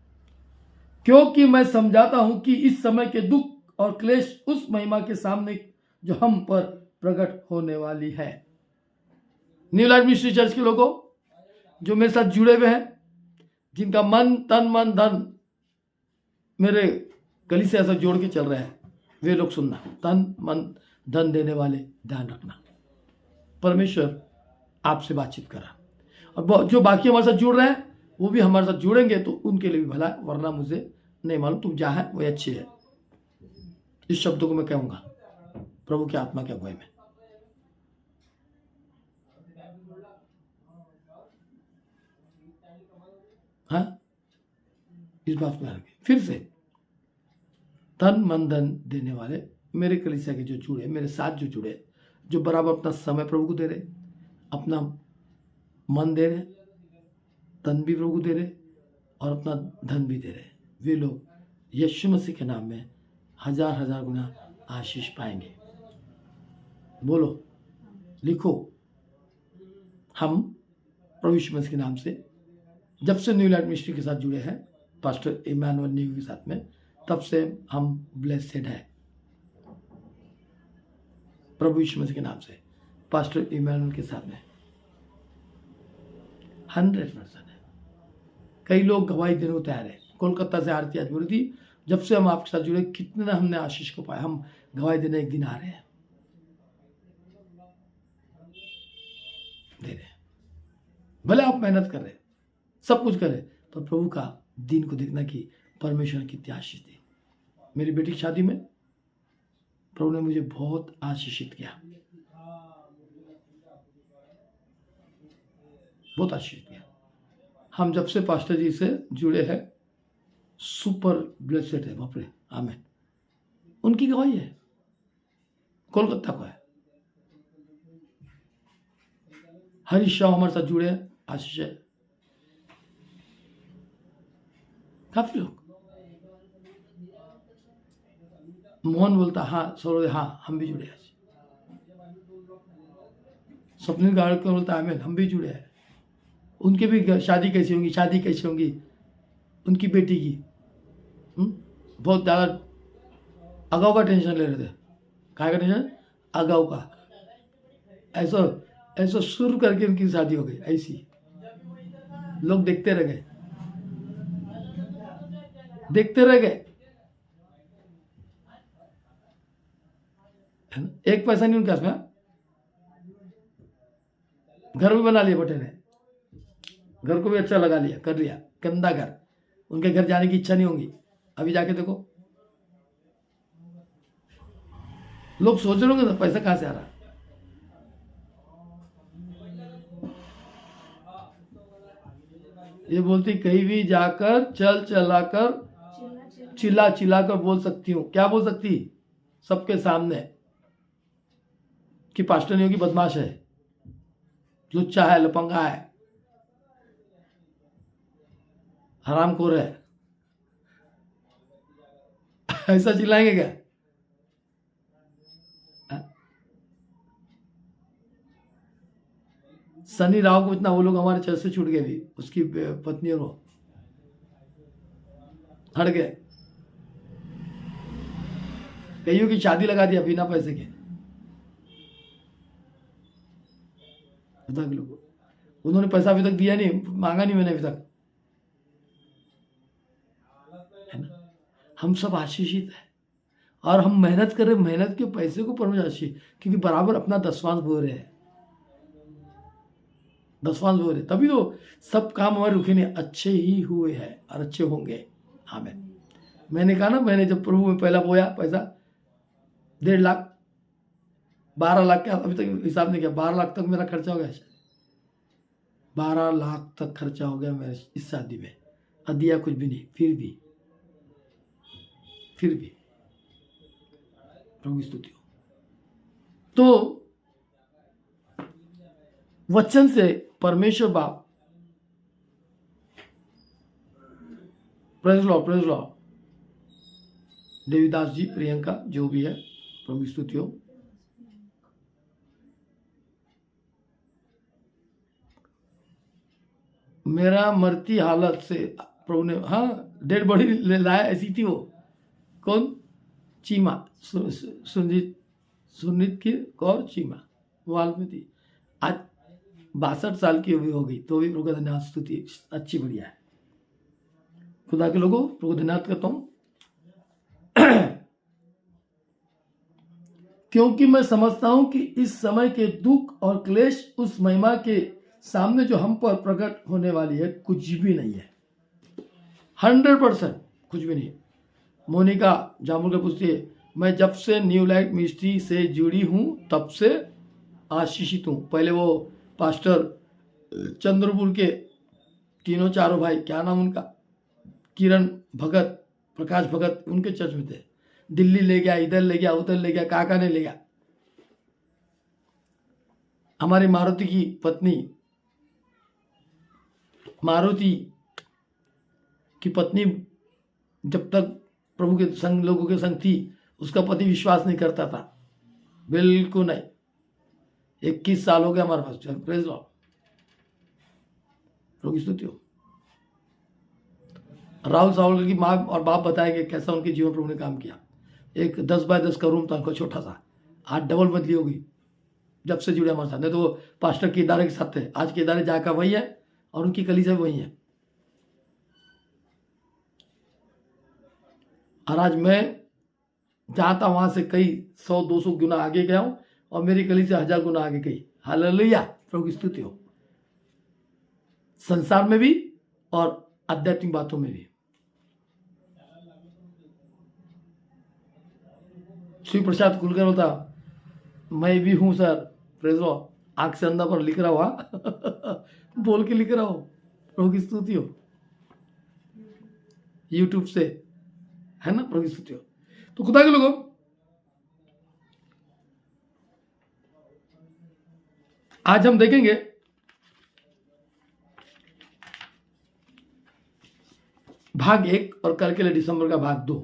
क्योंकि मैं समझाता हूं कि इस समय के दुख और क्लेश उस महिमा के सामने जो हम पर प्रकट होने वाली है। न्यू लाइफ मिनिस्ट्री चर्च के लोगों जो मेरे साथ जुड़े हुए हैं, जिनका मन तन मन धन मेरे कलीसिया से जोड़ के चल रहे हैं, वे लोग सुनना। तन मन धन देने वाले ध्यान रखना, परमेश्वर आपसे बातचीत करा। और जो बाकी हमारे साथ जुड़ रहे हैं वो भी हमारे साथ जुड़ेंगे तो उनके लिए भी भला है, वरना मुझे नहीं मालूम। तुम जहाँ है वो अच्छी है। इस शब्दों को मैं कहूँगा प्रभु की आत्मा के अगुवाई में। हाँ, इस बात को ध्यान रखें। फिर से, तन मन धन देने वाले मेरे कलीसिया के जो जुड़े, मेरे साथ जो जुड़े, जो बराबर अपना समय प्रभु को दे रहे, अपना मन दे रहे, तन भी प्रभु को दे रहे और अपना धन भी दे रहे, वे लोग यीशु मसीह के नाम में 1000 गुना आशीष पाएंगे। बोलो, लिखो। हम प्रभु यीशु मसीह के नाम से जब से न्यू लाइफ मिनिस्ट्री के साथ जुड़े हैं, पास्टर इमैनुअल न्यू के साथ में, तब से हम ब्लेसेड है। प्रभु यीशु मसीह के नाम से पास्टर इमैनुअल के साथ में 100% है। कई लोग गवाही देने को तैयार है। कोलकाता से आरती आज बोली थी, जब से हम आपके साथ जुड़े कितना हमने आशीष को पाया, हम गवाही देने एक दिन आ रहे हैं, दे रहे हैं। भले आप मेहनत कर रहे हैं, सब कुछ कर रहे हैं, पर प्रभु का दिन को देखना कि परमेश्वर की कितनी आशीष दी। मेरी बेटी की शादी में प्रभु ने मुझे बहुत आशीषित किया, बहुत आशीष दिया। हम जब से पास्टर जी से जुड़े हैं सुपर ब्लेसेड है, बाप रे, आमीन। उनकी गवाही है, कोलकाता को है। हरीश राव हमारे साथ जुड़े हैं, आशीष है। काफी लोग, मोहन बोलता हाँ सरोदे, हाँ हम भी जुड़े हैं। स्वप्निल गाड़कर बोलता आमीन, हम भी जुड़े हैं। उनके भी शादी कैसी होंगी, शादी कैसी होंगी उनकी बेटी की। बहुत ज़्यादा अगाऊ का टेंशन ले रहे थे। काय का टेंशन? अगाऊ का। ऐसा ऐसा शुरू करके उनकी शादी हो गई। ऐसी लोग देखते रह गए, देखते रह गए। एक पैसा नहीं उनके पास में। घर भी बना लिया बेटे ने, घर को भी अच्छा लगा लिया, कर लिया। गंदा घर, उनके घर जाने की इच्छा नहीं होगी। अभी जाके देखो, लोग सोच रहे होंगे पैसा कहां से आ रहा। ये बोलती कहीं भी जाकर चल चलाकर चिल्ला चिल्लाकर बोल सकती हूँ। क्या बोल सकती? सबके सामने कि पास्टर नहीं होगी, बदमाश है, लुच्चा है, लपंगा है, हरामखोर है। ऐसा चिल्लाएंगे क्या? सनी राव को इतना वो लोग हमारे चर्च से छूट गए भी, उसकी पत्नी और वो हट गए। कईयों की शादी लगा दिया बिना पैसे के। लोग उन्होंने पैसा अभी तक दिया नहीं, मांगा नहीं मैंने अभी तक, है ना। हम सब आशीषित है और हम मेहनत कर रहे, मेहनत के पैसे को परमेश्वर आशीष, क्योंकि बराबर अपना दसवांश बो रहे हैं, दसवांश बो रहे, तभी तो सब काम हमारे रुके नहीं, अच्छे ही हुए हैं और अच्छे होंगे। आमीन। मैंने कहा ना, मैंने जब प्रभु में पहला बोया पैसा 1.5 लाख 12 लाख का अभी तक हिसाब नहीं किया, 12 लाख तक मेरा खर्चा हो गया। 12 लाख तक खर्चा हो गया मेरे इस शादी में, और दिया कुछ भी नहीं। फिर भी प्रभु स्तुति हो। तो वचन से परमेश्वर बाप, प्रेज लॉ देवीदास जी, प्रियंका, जो भी है, प्रभु स्तुति हो। मेरा मरती हालत से प्रभु ने, हाँ, डेड बॉडी ले लाया। ऐसी थी वो, कौन? चीमा, सुनीत की कौर चीमा, वो हाल में थी। आज 62 साल की भी हो गई, तो भी प्रभु का धन्यवाद, स्तुति अच्छी बढ़िया है। खुदा के लोगों, प्रभु धन्यवाद करता हूं, क्योंकि मैं समझता हूं कि इस समय के दुख और क्लेश उस महिमा के सामने जो हम पर प्रकट होने वाली है कुछ भी नहीं है। 100% कुछ भी नहीं। मोनिका जामुलकर पूछती है, मैं जब से न्यू लाइट मिनिस्ट्री से जुड़ी हूं तब से आशीषित हूं। पहले वो पास्टर चंद्रपुर के तीनों चारों भाई, क्या नाम उनका, किरण भगत, प्रकाश भगत, उनके चर्च में थे। दिल्ली ले गया, इधर ले गया, उधर ले गया, काका ने ले गया। हमारी मारुति की पत्नी, मारुति की पत्नी जब तक प्रभु के संग, लोगों के संग थी, उसका पति विश्वास नहीं करता था, बिल्कुल नहीं। 21 साल हो गया हमारे पास। प्रेज लॉर्ड, प्रभु की स्तुति हो। राहुल सावल की माँ और बाप बताएंगे कैसा उनके जीवन प्रभु ने काम किया। एक 10 बाय 10 का रूम था उनका, छोटा सा। आज डबल बदली हो गई जब से जुड़े हमारे साथ। नहीं तो वो पास्टर केदारे के साथ थे, आज केदारे जाकर वही है और उनकी कलीसिया भी वही है। और आज मैं जहाँ था वहां से कई 100-200 गुना आगे गया हूं और मेरी कलीसिया 1000 गुना आगे गई। हालेलुया, प्रभु की स्तुति हो। संसार में भी और आध्यात्मिक बातों में भी। श्री प्रसाद कुलकर होता, मैं भी हूं सर, प्रेज लॉर्ड, आंख से अंधा पर लिख रहा हुआ बोल के लिख रहा हूं, प्रभु की स्तुति हो। यूट्यूब से है ना, प्रभु की स्तुति हो। तो खुदा के लोगों, आज हम देखेंगे भाग 1 और कल के लिए दिसंबर का भाग 2।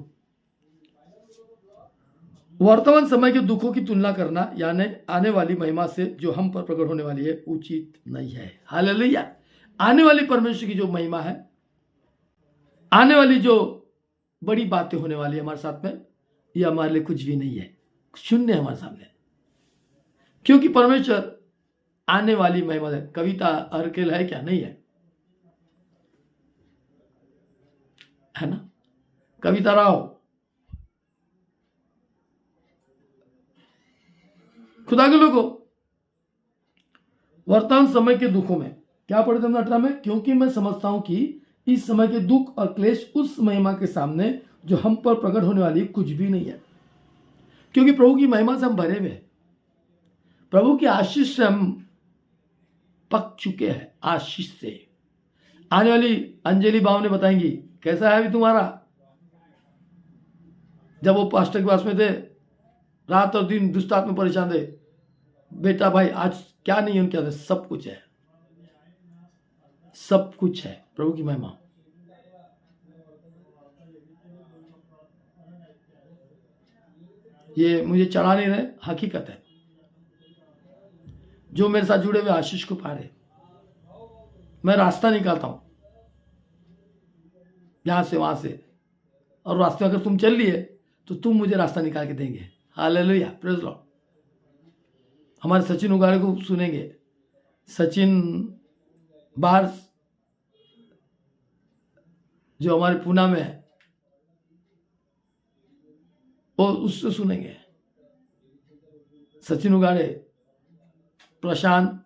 वर्तमान समय के दुखों की तुलना करना यानी आने वाली महिमा से जो हम पर प्रकट होने वाली है उचित नहीं है। हालेलुया। आने वाली परमेश्वर की जो महिमा है, आने वाली जो बड़ी बातें होने वाली है हमारे साथ में, ये हमारे लिए कुछ भी नहीं है, शून्य है हमारे सामने। क्योंकि परमेश्वर आने वाली महिमा है। कविता अर्केल है क्या? नहीं है ना? कविता राव, खुदा के लोगों, वर्तमान समय के दुखों में क्या पढ़ते हैं 18 में, क्योंकि मैं समझता हूं कि इस समय के दुख और क्लेश उस महिमा के सामने जो हम पर प्रकट होने वाली कुछ भी नहीं है। क्योंकि प्रभु की महिमा से हम भरे हुए हैं, प्रभु की आशीष से हम पक चुके हैं। आशीष से आने वाली अंजलि बाव ने बताएंगी कैसा है अभी तुम्हारा। जब वो पास्टर के पास में थे, रात और दिन दुष्ट आत्मा परेशान थे, बेटा भाई आज क्या नहीं है उनके अंदर, सब कुछ है, सब कुछ है। प्रभु की महिमा। ये मुझे चढ़ा नहीं रहे, हकीकत है। जो मेरे साथ जुड़े हुए आशीष को पा रहे, मैं रास्ता निकालता हूं यहां से वहां से, और रास्ते में अगर तुम चल लिए तो तुम मुझे रास्ता निकाल के देंगे। Hallelujah, praise Lord. हमारे सचिन उगाड़े को सुनेंगे। सचिन बाहर जो हमारे पूना में है, वो उससे सुनेंगे। सचिन उगाड़े, प्रशांत,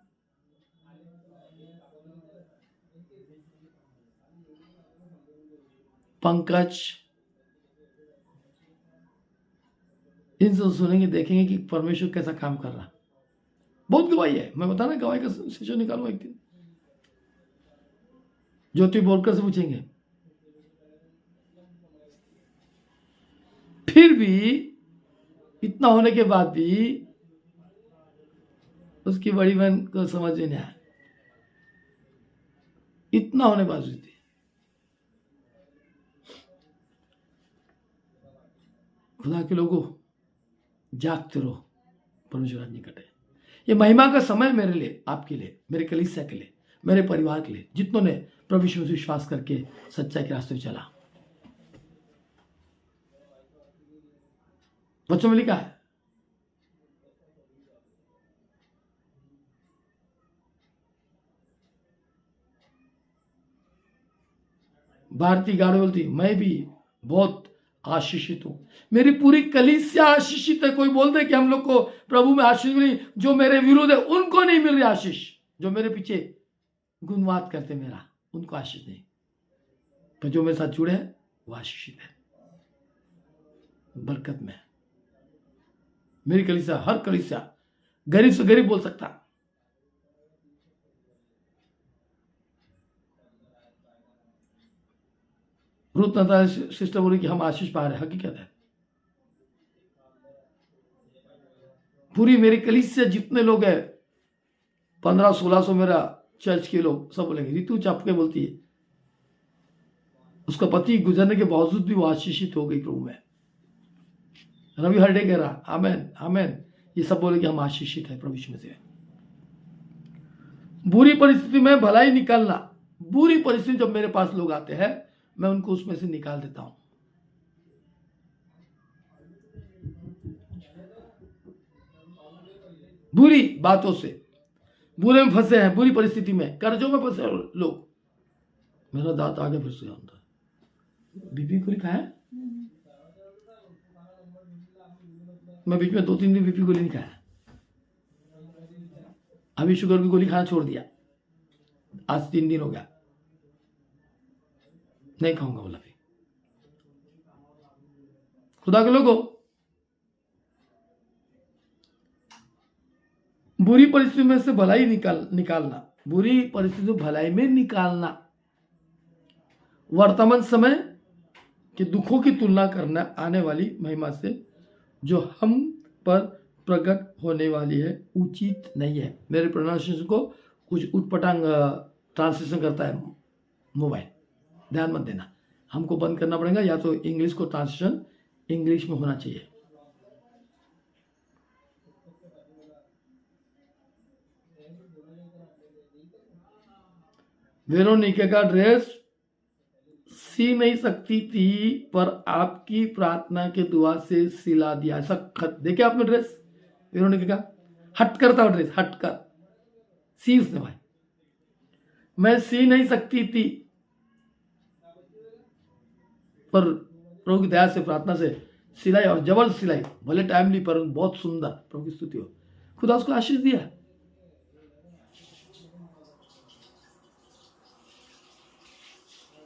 पंकज, इन सब सुनेंगे, देखेंगे कि परमेश्वर कैसा काम कर रहा। बहुत गवाही है, मैं बता रहा, गवाही का सेशन निकालूंगा एक दिन। ज्योति बोलकर से पूछेंगे। फिर भी इतना होने के बाद भी उसकी बड़ी बहन को समझ नहीं आया। इतना होने बावजूद भी खुदा के लोगों, जागते रहो, परमेश्वर आज निकट है। ये महिमा का समय मेरे लिए, आपके लिए, मेरे कलीसिया के लिए, मेरे परिवार के लिए, जितनों ने प्रभु यीशु में विश्वास करके सच्चाई के रास्ते में चला। बच्चों में लिखा है, भारती गाड़ो बोलती, मैं भी बहुत आशीषित हूं, मेरी पूरी कलीसिया आशीषित है। कोई बोल दे कि हम लोग को प्रभु में आशीष मिली, जो मेरे विरोध है उनको नहीं मिल रही आशीष। जो मेरे पीछे गुणवाद करते मेरा, उनको आशीष नहीं, पर जो मेरे साथ जुड़े हैं वो आशीषित है, बरकत में। मेरी कलीसिया, हर कलीसिया गरीब से गरीब बोल सकता। रूथ नता सिस्टर बोली कि हम आशीष पा रहे हैं, हकीकत है। पूरी मेरी कलीसिया जितने लोग हैं, 1500-1600 मेरा चर्च के लोग सब बोलेंगे। रितु चापके बोलती है उसका पति गुजरने के बावजूद भी वो आशीषित हो गई प्रभु में। रवि हरडे कह रहा आमेन आमेन, ये सब बोले कि हम आशीषित है प्रभु यीशु में से। बुरी परिस्थिति में भलाई निकालना, बुरी परिस्थिति जब मेरे पास लोग आते हैं, मैं उनको उसमें से निकाल देता हूं। बुरी बातों से, बुरे में फंसे हैं, बुरी परिस्थिति में, कर्जों में फंसे हैं लोग। मेरा दांत आगे फिर से आता है। बीपी गोली खाया? मैं बीच में 2-3 दिन बीपी गोली नहीं खाया, अभी शुगर की गोली खाना छोड़ दिया, आज 3 दिन हो गया, नहीं खाऊंगा बोला। भी खुदा के लोगों, बुरी परिस्थिति में से भलाई निकालना, बुरी परिस्थिति में भलाई में निकालना, वर्तमान समय के दुखों की तुलना करना आने वाली महिमा से जो हम पर प्रकट होने वाली है उचित नहीं है। मेरे प्रोनाउंसिएशन को कुछ उटपटांग ट्रांसलेशन करता है मोबाइल, ध्यान मत देना, हमको बंद करना पड़ेगा, या तो इंग्लिश को ट्रांसलेशन इंग्लिश में होना चाहिए। वेरोनिका का ड्रेस सी नहीं सकती थी पर आपकी प्रार्थना के दुआ से सिला दिया। ऐसा खत देखे आपने ड्रेस वेरोनिका का, हट करता ड्रेस, हट कर सी उसने भाई, मैं सी नहीं सकती थी पर प्रभु की दया से प्रार्थना से सिलाई, और जबरदस्त सिलाई, भले टाइमली पर बहुत सुंदर। प्रभु की स्तुति हो, खुदा उसको आशीष दिया।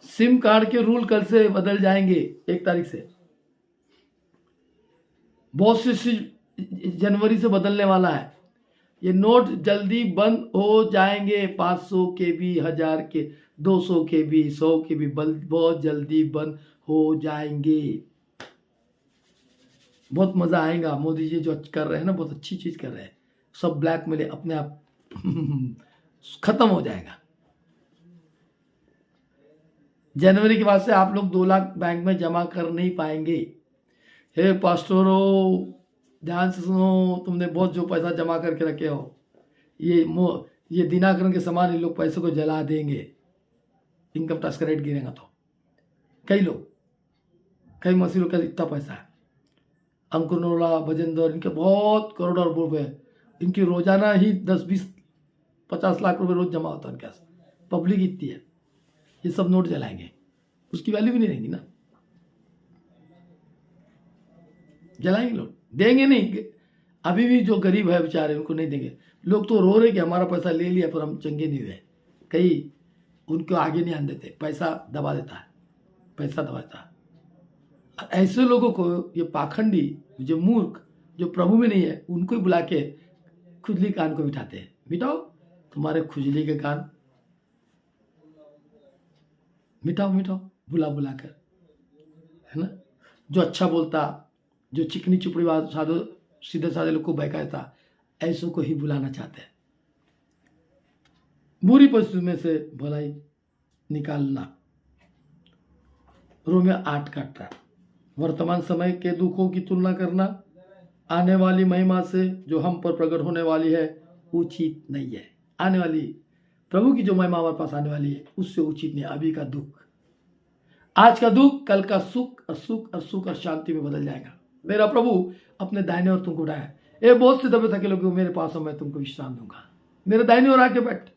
सिम कार्ड के रूल कल से बदल जाएंगे 1 तारीख से, बहुत से जनवरी से बदलने वाला है। ये नोट जल्दी बंद हो जाएंगे, 500 के भी, 1000 के, 200 के भी, 100 के भी बहुत जल्दी बंद हो जाएंगे। बहुत मजा आएगा। मोदी जी जो कर रहे हैं ना, बहुत अच्छी चीज कर रहे हैं। सब ब्लैक में अपने आप खत्म हो जाएगा। जनवरी के बाद से आप लोग 2 लाख बैंक में जमा कर नहीं पाएंगे। हे पास्टरों, ध्यान से सुनो, तुमने बहुत जो पैसा जमा करके रखे हो, ये दिनाकरण के समान ये लोग पैसे को जला देंगे, इनकम टैक्स का रेट गिरेगा तो। कई मसीहों का इतना पैसा है, अंकुर नोला, भजेंद्र, इनके बहुत करोड़ों रुपए, इनकी रोजाना ही 10-20-50 लाख रुपए रोज जमा होता है इनके पास। पब्लिक इतनी है, ये सब नोट जलाएंगे, उसकी वैल्यू भी नहीं रहेगी ना, जलाएंगे लोग, देंगे नहीं। अभी भी जो गरीब है बेचारे, उनको नहीं देंगे। लोग तो रो रहे कि हमारा पैसा ले लिया पर हम चंगे नहीं हुए। कई उनको आगे नहीं आने देते, पैसा दबा देता है, पैसा दबा देता है। ऐसे लोगों को ये पाखंडी, जो मूर्ख, जो प्रभु में नहीं है, उनको ही बुला के खुजली कान को बिठाते हैं। मिटाओ तुम्हारे खुजली के कान, मिटाओ मिटाओ, बुला बुला कर, है ना। जो अच्छा बोलता, जो चिकनी चुपड़ी बात, साधु सीधे साधे लोग को बहकाता, ऐसों को ही बुलाना चाहते हैं। बुरी परिस्थिति में से भलाई निकालना, रोमियो 8 का 18। वर्तमान समय के दुखों की तुलना करना आने वाली महिमा से जो हम पर प्रकट होने वाली है उचित नहीं है। आने वाली प्रभु की जो महिमा हमारे पास आने वाली है उससे उचित नहीं। अभी का दुख, आज का दुख कल का सुख और सुख और सुख और शांति में बदल जाएगा। मेरा प्रभु अपने दाहिने ओर तुमको उठाया। ये बहुत से दबे थके लोग मेरे पास हो, मैं तुमको विश्राम दूंगा। मेरे दाहिने ओर आके बैठ।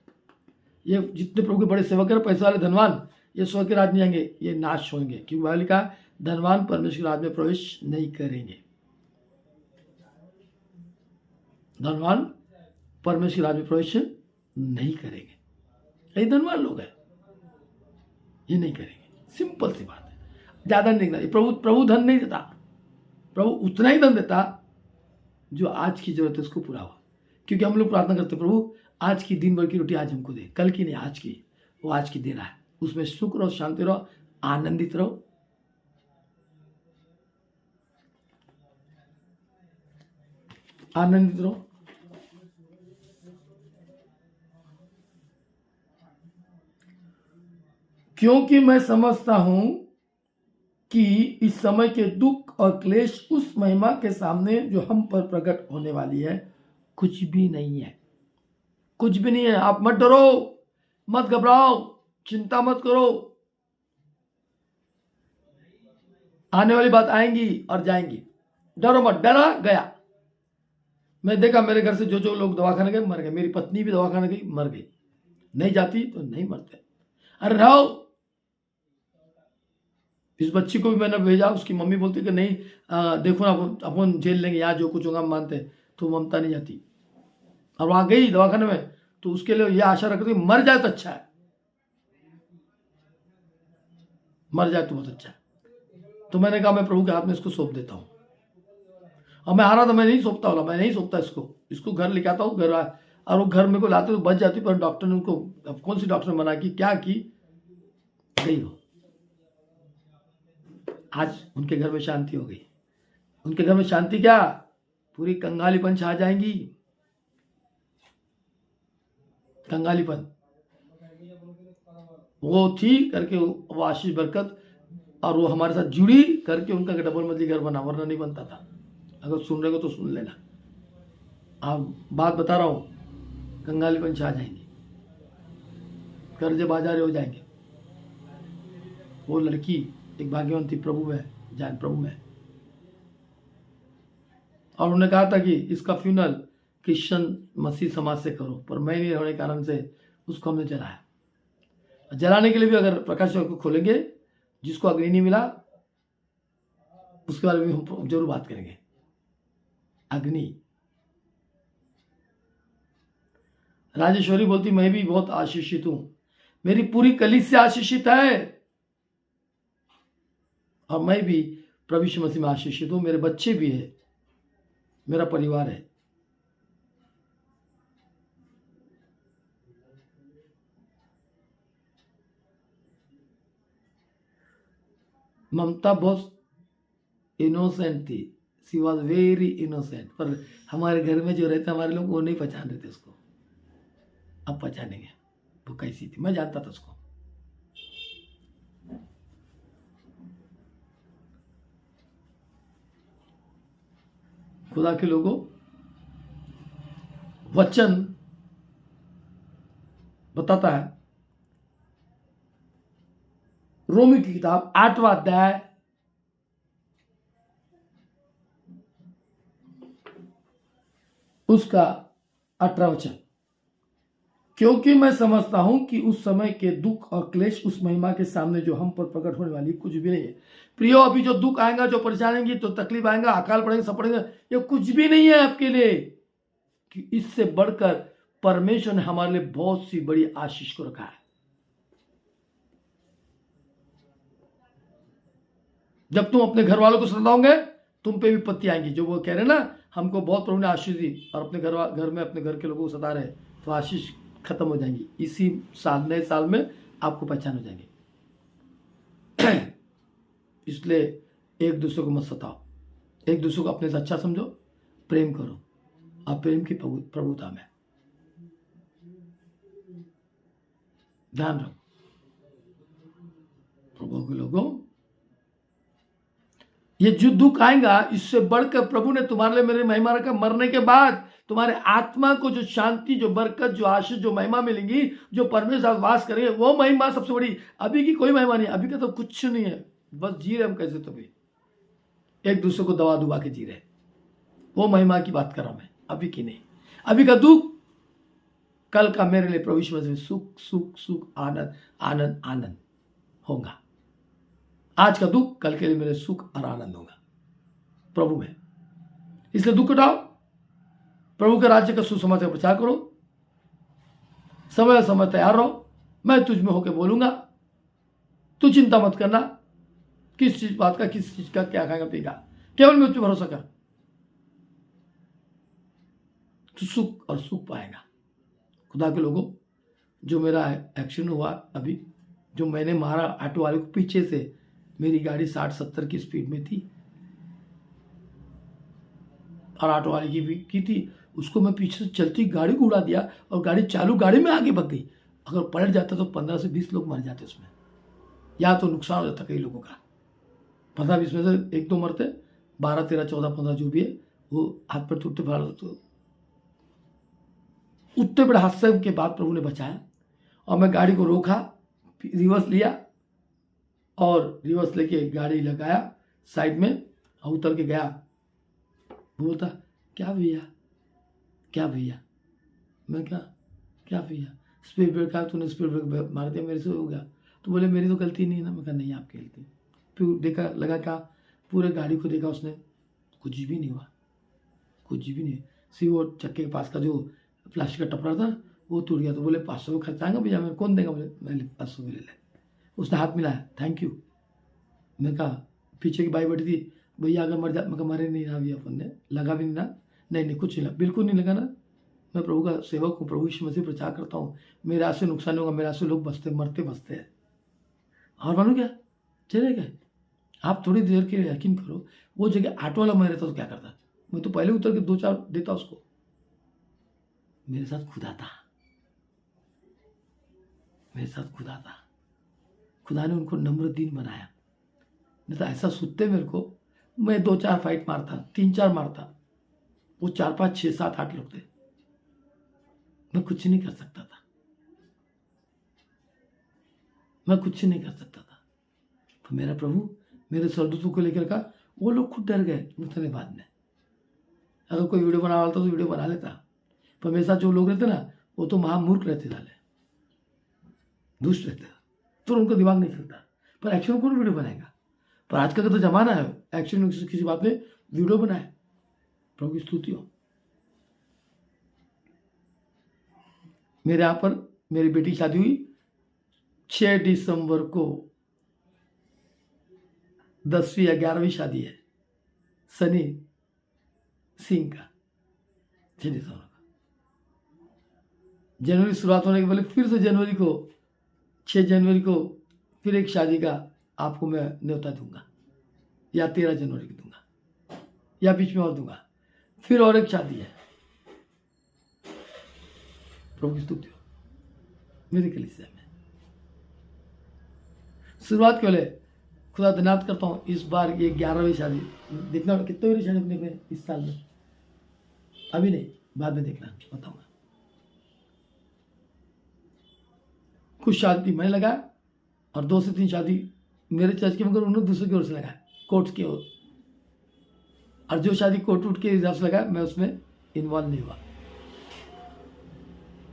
ये जितने प्रभु के बड़े सेवक हैं, पैसे वाले धनवान, ये स्वर्ग के राज में आएंगे, ये नाश होंगे, क्योंकि बाइबल लिखा है धनवान परमेश्वर के राज में प्रवेश नहीं करेंगे। धनवान परमेश्वर के राज में प्रवेश नहीं करेंगे। ये धनवान लोग हैं, ये नहीं करेंगे। सिंपल सी बात है, ज्यादा नहीं देखना। प्रभु धन नहीं देता, प्रभु उतना ही धन देता जो आज की जरूरत है उसको पूरा हो। क्योंकि हम लोग प्रार्थना करते, प्रभु आज की दिन भर की रोटी आज हमको दे, कल की नहीं, आज की। वो आज की दे रहा है, उसमें सुख रहो, शांति रहो, आनंदित रहो। आनंदित रहो। क्योंकि मैं समझता हूं कि इस समय के दुख और क्लेश उस महिमा के सामने जो हम पर प्रकट होने वाली है कुछ भी नहीं है, कुछ भी नहीं है। आप मत डरो, मत घबराओ, चिंता मत करो। आने वाली बात आएंगी और जाएंगी, डरो मत। डरा गया, मैं देखा मेरे घर से जो जो लोग दवाखाने गए मर गए, मेरी पत्नी भी दवाखाने गई मर गई, नहीं जाती तो नहीं मरते। अरे रहो। इस बच्ची को भी मैंने भेजा, उसकी मम्मी बोलती कि नहीं देखो ना अपन झेल लेंगे, यहाँ जो कुछ होगा हम मानते हैं, तो ममता नहीं जाती और वहां गई दवाखाने में, तो उसके लिए यह आशा रखती मर जाए तो अच्छा है, मर जाए तो बहुत अच्छा है। तो मैंने कहा मैं प्रभु के हाथ में इसको सौंप देता हूं। और मैं आ रहा था, मैं नहीं सौंपता वाला, मैं नहीं सौंपता इसको घर लेके आता हूँ घर, और वो घर में को लाते तो बच जाती, पर डॉक्टर ने उनको, अब कौन सी डॉक्टर ने मना की, क्या की गई हो। आज उनके घर में शांति हो गई। उनके घर में शांति क्या, पूरी कंगालीपन छा जाएंगी, कंगालीपन वो थी करके वो आशीष बरकत, और वो हमारे साथ जुड़ी करके उनका डबल मंजिली घर बना, वरना नहीं बनता था। अगर सुन रहे हो तो सुन लेना, आप बात बता रहा हूं, कंगालीपन छा जाएंगे, कर्जे बाजारे हो जाएंगे। वो लड़की एक भाग्यवान थी, प्रभु में जान, प्रभु में। और उन्होंने कहा था कि इसका फ्यूनल क्रिश्चियन मसीह समाज से करो, पर मैं नहीं होने के कारण से उसको हमने जलाया। जलाने के लिए भी अगर प्रकाश को खोलेंगे, जिसको अग्नि नहीं मिला उसके बारे में हम जरूर बात करेंगे। अग्नि। राजेश्वरी बोलती मैं भी बहुत आशीषित हूं, मेरी पूरी कलीसिया आशीषित है, और मैं भी प्रभु यीशु मसीह में आशीषित हूं, मेरे बच्चे भी है, मेरा परिवार है। ममता बहुत इनोसेंट थी, सी वॉज वेरी इनोसेंट, पर हमारे घर में जो रहते हमारे लोग वो नहीं पहचान रहे थे उसको। अब पहचानेंगे वो कैसी थी, मैं जानता था उसको। खुदा के लोगों, वचन बताता है, रोमी की किताब 8वां अध्याय उसका 18वां वचन, क्योंकि मैं समझता हूं कि उस समय के दुख और क्लेश उस महिमा के सामने जो हम पर प्रकट होने वाली कुछ भी नहीं है। प्रियो, अभी जो दुख आएगा, जो परेशानी तो तकलीफ आएगा, अकाल पड़ेगा, सब पड़ेगा, ये कुछ भी नहीं है आपके लिए, कि इससे बढ़कर परमेश्वर ने हमारे लिए बहुत सी बड़ी आशीष को रखा है। जब तुम अपने घर वालों को सताओगे, तुम पे भी विपत्ति आएंगी। जो वो कह रहे ना, हमको बहुत प्रभु ने आशीष दी और अपने घर में अपने घर के लोगों को सता रहे, तो आशीष खत्म हो जाएंगी। इसी साल, नए साल में आपको पहचान हो जाएंगे। इसलिए एक दूसरे को मत सताओ, एक दूसरे को अपने से अच्छा समझो, प्रेम करो, आप प्रेम की प्रभुता में ध्यान रखो। प्रभु के लोगों, ये जो दुख आएगा, इससे बढ़कर प्रभु ने तुम्हारे लिए मेरे महिमा रखा। मरने के बाद तुम्हारे आत्मा को जो शांति, जो बरकत, जो आशीष, जो महिमा मिलेगी, जो परमेश्वर वास करेंगे, वो महिमा सबसे बड़ी। अभी की कोई महिमा नहीं, अभी का तो कुछ नहीं है, बस जी रहे हम कैसे, तो भी एक दूसरे को दवा दुबा के जी रहे, वो महिमा की बात कर रहा हूं मैं, अभी की नहीं। अभी का दुख कल का मेरे लिए प्रभु यीशु में सुख सुख सुख, आनंद आनंद आनंद होगा। आज का दुख कल के लिए मेरे सुख और आनंद होगा प्रभु में। इसलिए दुख उठाओ, प्रभु के राज्य का सुसमाचार का प्रचार करो, समय समय तैयार रहो। मैं तुझ में होकर बोलूंगा, तू चिंता मत करना किस चीज बात का, किस चीज का, क्या खाएगा पिएगा, केवल मुझ पर भरोसा कर, तू सुख और सुख पाएगा। खुदा के लोगों, जो मेरा एक्सीडेंट हुआ अभी, जो मैंने मारा ऑटो वाले को पीछे से, मेरी गाड़ी 60-70 की स्पीड में थी और ऑटो वाले की भी की थी, उसको मैं पीछे से चलती गाड़ी को उड़ा दिया और गाड़ी चालू गाड़ी में आगे बढ़ गई। अगर पलट जाता तो 15 से 20 लोग मर जाते उसमें, या तो नुकसान हो जाता कई लोगों का। 15-20 में से 1-2 मरते, 12, 13, 14, 15 जो भी है वो हाथ पर टूटते पड़ा। तो उतने बड़े हादसे के बाद प्रभु ने बचाया और मैं गाड़ी को रोका, रिवर्स लिया और रिवर्स लेके गाड़ी लगाया साइड में और उतर के गया। बोलता क्या भैया क्या भैया? मैं क्या भैया, स्पीड ब्रेक का तूने स्पीड ब्रेक मार दिया, मेरे से हो गया। तो बोले मेरी तो गलती नहीं है ना। मैं कहा नहीं, आपकी गलती। फिर देखा, लगा क्या, पूरे गाड़ी को देखा उसने, कुछ भी नहीं हुआ, कुछ भी नहीं। सी वो चक्के के पास का जो प्लास्टिक का टपरा था वो टूट गया। तो बोले 500 खर्च आएगा भैया, मैं कौन देगा? बोले मैं 500 ले ले। उसने हाथ मिलाया, थैंक यू। मैं कहा, पीछे की बाई बैठी थी, भैया अगर मर जा। मैं कहा मरे नहीं ना भैया, अपन ने लगा भी नहीं ना। नहीं कुछ नहीं लगा, बिल्कुल नहीं लगा ना। मैं प्रभु का सेवक हूँ, प्रभु यीशु मसीह प्रचार करता हूँ, मेरे हाथ से नुकसान नहीं होगा, मेरे हाथ से लोग बचते मरते बचते हैं। और मालूम क्या, चले गए। आप थोड़ी देर के लिए यकीन करो, वो जगह ऑटो वाला मैं रहता तो क्या करता? मैं तो पहले उतर के 2-4 देता उसको। मेरे साथ खुदा था, मेरे साथ खुदा था। खुदा ने उनको नम्र दीन बनाया। नहीं तो ऐसा सुनते मेरे को, मैं 2-4 फाइट मारता, 3-4 मारता, वो 4-5 6-7-8 लोग थे, मैं कुछ नहीं कर सकता था, मैं कुछ नहीं कर सकता था। तो मेरा प्रभु मेरे स्वर्गदूतों को लेकर का, वो लोग खुद डर गए उतने बाद में। अगर कोई वीडियो बना वाला था तो वीडियो बना लेता, पर मेरे साथ जो लोग रहते ना, वो तो महामूर्ख रहते, साले दुष्ट रहते, तो उनका दिमाग नहीं चलता। पर एक्शन कौन वीडियो बनाएगा? पर आज का तो जमाना है, एक्शन किसी बात में वीडियो बनाए। प्रभु की स्तुति हो। मेरे यहाँ पर मेरी बेटी की शादी हुई 6 दिसंबर को, 10वीं या 11वीं शादी है सनी सिंह का, 6 दिसंबर का। जनवरी शुरुआत होने के पहले फिर से जनवरी को, 6 जनवरी को फिर एक शादी का आपको मैं न्योता दूंगा, या 13 जनवरी को दूंगा, या बीच में और दूंगा। फिर और एक शादी है। प्रभु की स्तुति हो। मेरे कलीसिया में शुरुआत के लिए खुदा धन्यवाद करता हूँ। इस बार ये 11वीं शादी, देखना कितने बड़ी शादी अपने में इस साल में, अभी नहीं बाद में देखना, बताऊंगा। कुछ शादी मैंने लगाया और 2 से 3 शादी मेरे चर्च के, मगर उन्होंने दूसरे की ओर से लगाया, कोर्ट की ओर। और जो शादी कोर्ट उठ के हिसाब से लगाया, मैं उसमें इन्वॉल्व नहीं हुआ।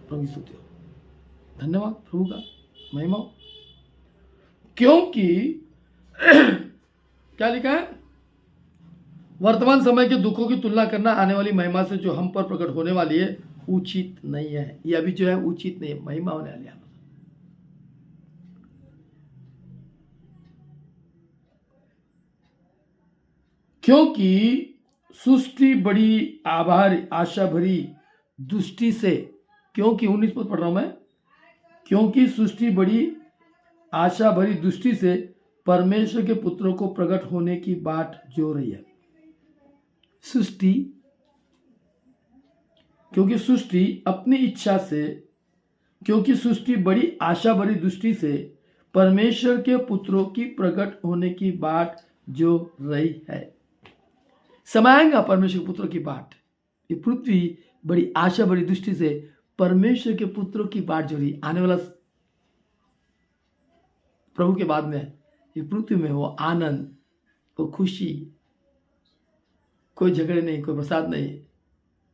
प्रभु की स्तुति हो, धन्यवाद प्रभु का, महिमा हो। क्योंकि क्या लिखा है, वर्तमान समय के दुखों की तुलना करना आने वाली महिमा से जो हम पर प्रकट होने वाली है उचित नहीं है। ये अभी जो है उचित नहीं है, महिमा होने वाली है। क्योंकि सृष्टि बड़ी आशा भरी दृष्टि से, क्योंकि 19 पद पढ़ रहा हूं मैं, क्योंकि सृष्टि बड़ी आशा भरी दृष्टि से परमेश्वर के पुत्रों को प्रकट होने की बाट जो रही है। सृष्टि, क्योंकि सृष्टि अपनी इच्छा से, क्योंकि सृष्टि बड़ी आशा भरी दृष्टि से परमेश्वर के पुत्रों की प्रकट होने की बाट जो रही है। समय आएगा परमेश्वर के पुत्रों की बाट, ये पृथ्वी बड़ी आशा भरी दृष्टि से परमेश्वर के पुत्रों की बाट जो रही, आने वाला प्रभु के बाद में ये पृथ्वी में वो आनंद, वो खुशी, कोई झगड़े नहीं, कोई प्रसाद नहीं,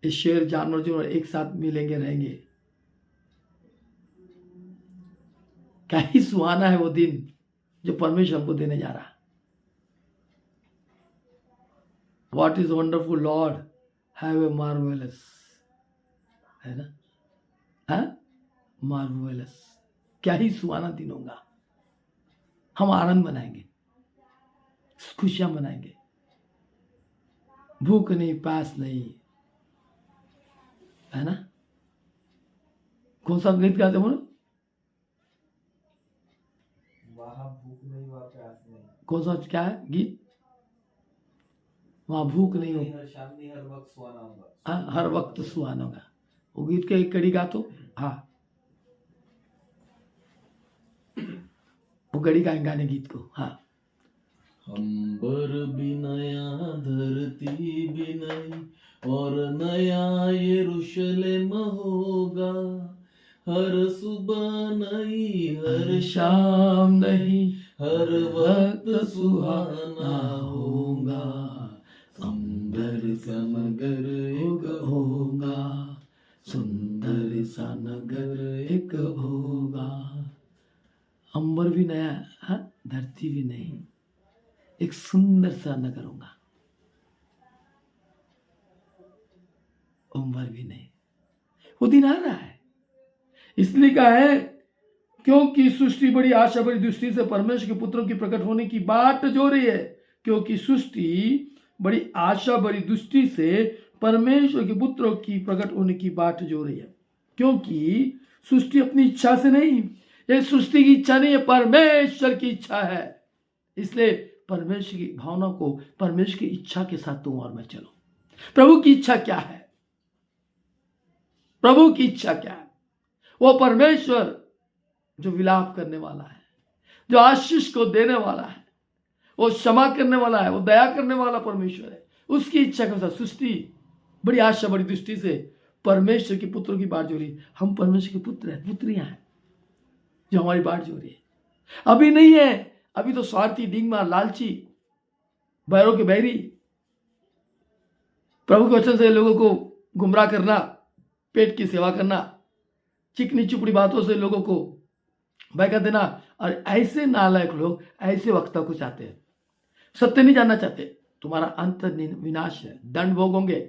ये शेर जानवर जो एक साथ मिलेंगे रहेंगे। क्या ही सुहाना है वो दिन जो परमेश्वर हमको देने जा रहा है। What is wonderful Lord, have a marvelous, है ना, हाँ, marvelous, क्या ही सुहाना दिन होगा। हम आनंद मनाएंगे, खुशियां मनाएंगे, भूख नहीं प्यास नहीं, है ना। कौन सा गीत गाते हो ना,
वहाँ भूख नहीं वहाँ प्यास नहीं,
कौन सा क्या है गीत, वहां भूख नहीं हो,
हर शाम नहीं, हर वक्त सुहाना होगा,
हाँ, हर वक्त सुहाना होगा। वो गीत के एक कड़ी गा तो, हाँ वो कड़ी गाने गीत को, हाँ।
अंबर भी नया, धरती भी नई, और नया यरूशलेम होगा। हर सुबह नई, हर
शाम नहीं,
हर वक्त सुहाना होगा। अंबर समगर एक होगा।
सुंदर सा नगर एक होगा। अंबर भी नया, हाँ, धरती भी नहीं, एक सुंदर सा नगर होगा। अंबर भी नहीं, वो दिन आ रहा है। इसलिए कहा है, क्योंकि सृष्टि बड़ी आशा बड़ी दृष्टि से परमेश्वर के पुत्रों की प्रकट होने की बाट जो रही है। क्योंकि सृष्टि बड़ी आशा बड़ी दृष्टि से परमेश्वर के पुत्रों की प्रकट होने की बाट जो रही है। क्योंकि सृष्टि अपनी इच्छा से नहीं, ये सृष्टि की इच्छा नहीं है, परमेश्वर की इच्छा है। इसलिए परमेश्वर की भावना को, परमेश्वर की इच्छा के साथ तुम और मैं चलो। प्रभु की इच्छा क्या है? प्रभु की इच्छा क्या है? वो परमेश्वर जो विलाप करने वाला है, जो आशीष को देने वाला है, वो क्षमा करने वाला है, वो दया करने वाला परमेश्वर है। उसकी इच्छा के अनुसार सृष्टि बड़ी आशा बड़ी दृष्टि से परमेश्वर के पुत्रों की बाट जोड़ी। हम परमेश्वर के पुत्र हैं, पुत्रियां हैं, जो हमारी बाट जोड़ी है। अभी नहीं है, अभी तो स्वार्थी, डिंगमार, लालची, बैरों के बैरी, प्रभु के वचन से लोगों को गुमराह करना, पेट की सेवा करना, चिकनी चुपड़ी बातों से लोगों को बहका देना। और ऐसे नालायक लोग ऐसे वक्ता को चाहते हैं, सत्य नहीं जानना चाहते। तुम्हारा अंत विनाश है, दंड भोगोगे।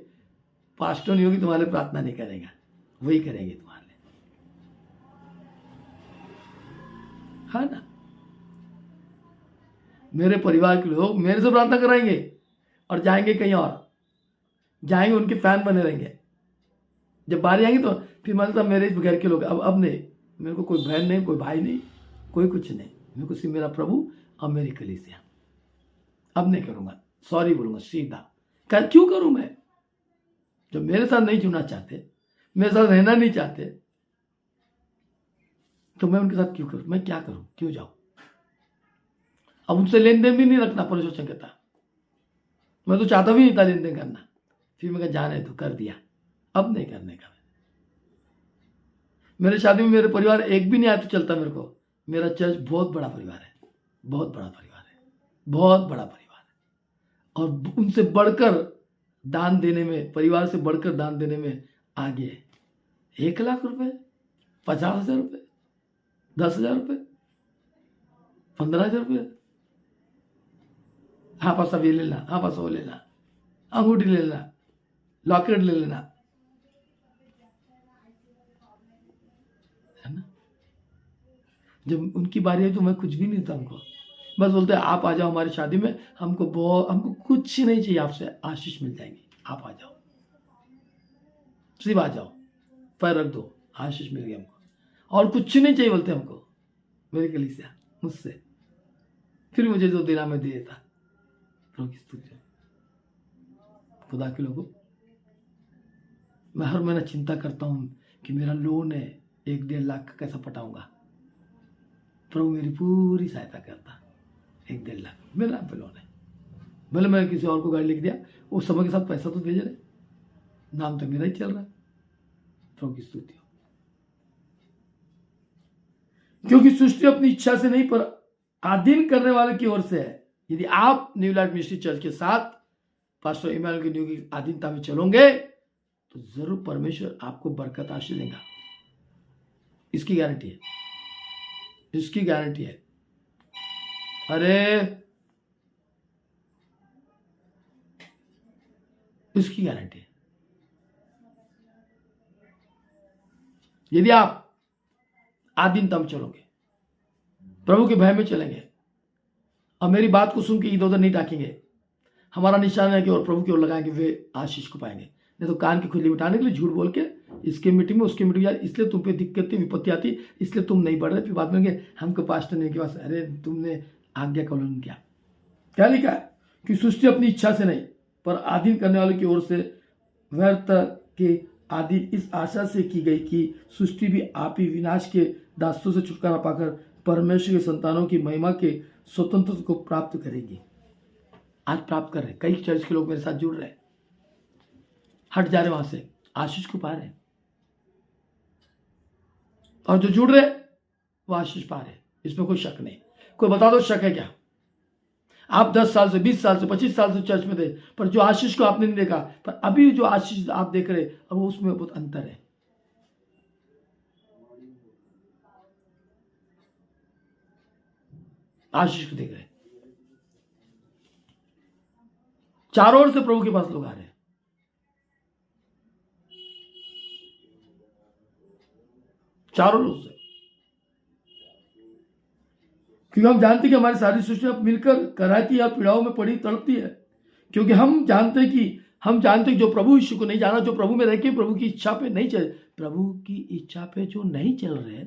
पास्टर नहीं होगी, तुम्हारे लिए प्रार्थना नहीं करेगा, वही करेंगे तुम्हारे लिए, है ना। मेरे परिवार के लोग मेरे से प्रार्थना कराएंगे और जाएंगे कहीं और, जाएंगे उनके फैन बने रहेंगे। जब बारी आएंगे तो फिर मतलब मेरे घर के लोग, अब नहीं, मेरे को कोई बहन नहीं, कोई भाई नहीं, कोई कुछ नहीं, मेरे को सिर्फ मेरा प्रभु और मेरी कलीसिया। अब नहीं करूंगा, सॉरी बोलूंगा सीधा। क्यों करूं मैं? जो मेरे साथ नहीं जुड़ना चाहते, मेरे साथ रहना नहीं चाहते, तो मैं उनके साथ क्यों करूं? मैं क्या करूं? क्यों जाऊं? अब उनसे लेन देन भी नहीं रखना, परमेश्वर कहता। मैं तो चाहता भी नहीं था लेन देन करना, फिर मैं जाने तो कर दिया, अब नहीं करने का। मेरे शादी में मेरे परिवार एक भी नहीं आया तो चलता मेरे को। मेरा चर्च बहुत बड़ा परिवार है, बहुत बड़ा परिवार है, बहुत बड़ा परिवार है। और उनसे बढ़कर दान देने में, परिवार से बढ़कर दान देने में आगे है। 1 लाख रुपए, 50,000 रुपये, 10,000 रुपये, 15,000 रुपये, हाँ पास अब ये ले लेना, हाँ पास वो ले लेना, अंगूठी ले लेना, लॉकेट ले लेना, है ना। जब उनकी बारी है तो मैं कुछ भी नहीं था उनको, बस बोलते हैं आप आ जाओ हमारी शादी में, हमको कुछ नहीं चाहिए, आपसे आशीष मिल जाएंगे, आप आ जाओ, सिर्फ आ जाओ, पैर रख दो, आशीष मिल गया हमको, और कुछ नहीं चाहिए बोलते हमको, मेरी कलीसिया मुझसे। फिर मुझे जो देना मैं दे देता। प्रभु की स्तुति। खुदा के लोगों, मैं हर महीना चिंता करता हूं कि मेरा लोन है 1-1.5 लाख का, कैसा पटाऊंगा। प्रभु मेरी पूरी सहायता करता। 1-1.5 लाख मेरे नाम पे लोन है, भले मैंने किसी और को गाड़ी लिख दिया, वो समय के साथ पैसा तो भेज रहे, नाम तो मेरा ही चल रहा है। प्रभु की स्तुति हो। क्योंकि सृष्टि अपनी इच्छा से नहीं पर अधीन करने वाले की ओर से है। यदि आप न्यू लाइफ मिनिस्ट्री चर्च के साथ पास्टर इमैनुअल की न्यू की अधीनता में चलोगे तो जरूर परमेश्वर आपको बरकत आशीष देगा। इसकी गारंटी है, इसकी गारंटी है। अरे इसकी गारंटी है। यदि आप आधीनता में चलोगे, प्रभु के भय में चलेंगे और मेरी बात को सुन के इधर उधर नहीं टाकेंगे, हमारा निशान है कि और प्रभु की ओर लगाएंगे, वे आशीष को पाएंगे। नहीं तो कान की खुजली मिटाने के लिए झूठ बोल के इसके मीटिंग में उसके मीटिंग, यार इसलिए तुम पे दिक्कतें विपत्ति आती, इसलिए तुम नहीं बढ़ रहे, फिर बाद में हमको पास्टर ने के पास, अरे तुमने आज्ञा का उल्लंघन किया। क्या लिखा है कि सृष्टि अपनी इच्छा से नहीं पर अधीन करने वाले की ओर से व्यर्थ के आदि इस आशा से की गई कि सृष्टि भी आप ही विनाश के दासों से छुटकारा पाकर परमेश्वर के संतानों की महिमा के स्वतंत्रता को प्राप्त करेगी। आज प्राप्त कर रहे, कई चर्च के लोग मेरे साथ जुड़ रहे, हट जा रहे वहां से, आशीष को पा रहे, और जो जुड़ रहे वो आशीष पा रहे, इसमें कोई शक नहीं। कोई बता दो शक है क्या? आप 10 साल से, 20 साल से, 25 साल से चर्च में थे, पर जो आशीष को आपने नहीं देखा, पर अभी जो आशीष आप देख रहे, अब उसमें बहुत अंतर है। आशीष को देख रहे हैं। चारों ओर से प्रभु के पास लोग आ रहे हैं। चारों ओर से, क्योंकि हम जानते हैं कि हमारी सारी सृष्टि अब मिलकर कराती है और पीड़ाओं में पड़ी तड़पती है, क्योंकि हम जानते हैं कि जो प्रभु यीशु को नहीं जाना, जो प्रभु में रह के प्रभु की इच्छा पे नहीं चल, प्रभु की इच्छा पे जो नहीं चल रहे,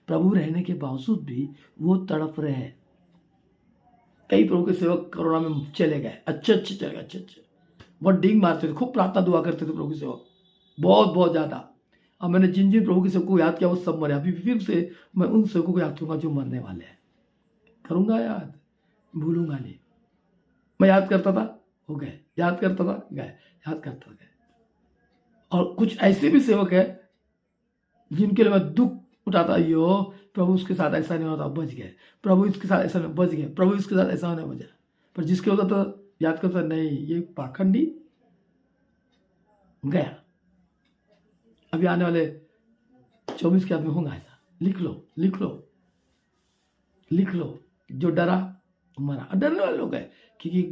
प्रभु रहने के बावजूद भी वो तड़प रहे हैं। कई प्रभु के सेवक कोरोना में चले गए, अच्छे चले गए, अच्छे बहुत डींग मारते थे, खूब प्रार्थना दुआ करते थे प्रभु के सेवक, बहुत ज्यादा। अब मैंने जिन जिन प्रभु के सेवक को याद किया वो सब मरे। अभी फिर से मैं उन सेवकों को याद करूंगा जो मरने वाले हैं, करूंगा याद, भूलूंगा नहीं। मैं याद करता था, हो गए, याद करता था, गए, याद करता था, गए। और कुछ ऐसे भी सेवक है जिनके लिए मैं दुख उठाता, यो प्रभु उसके साथ ऐसा नहीं होता, बच गए, प्रभु इसके साथ ऐसा नहीं, बच गए, प्रभु इसके साथ ऐसा होने बचा। पर जिसके होता तो याद करता, नहीं ये पाखंडी गया। अभी आने वाले 24 के आदमी होगा ऐसा। लिख लो जो डरा मरा। डरने वाले लोग हैं क्योंकि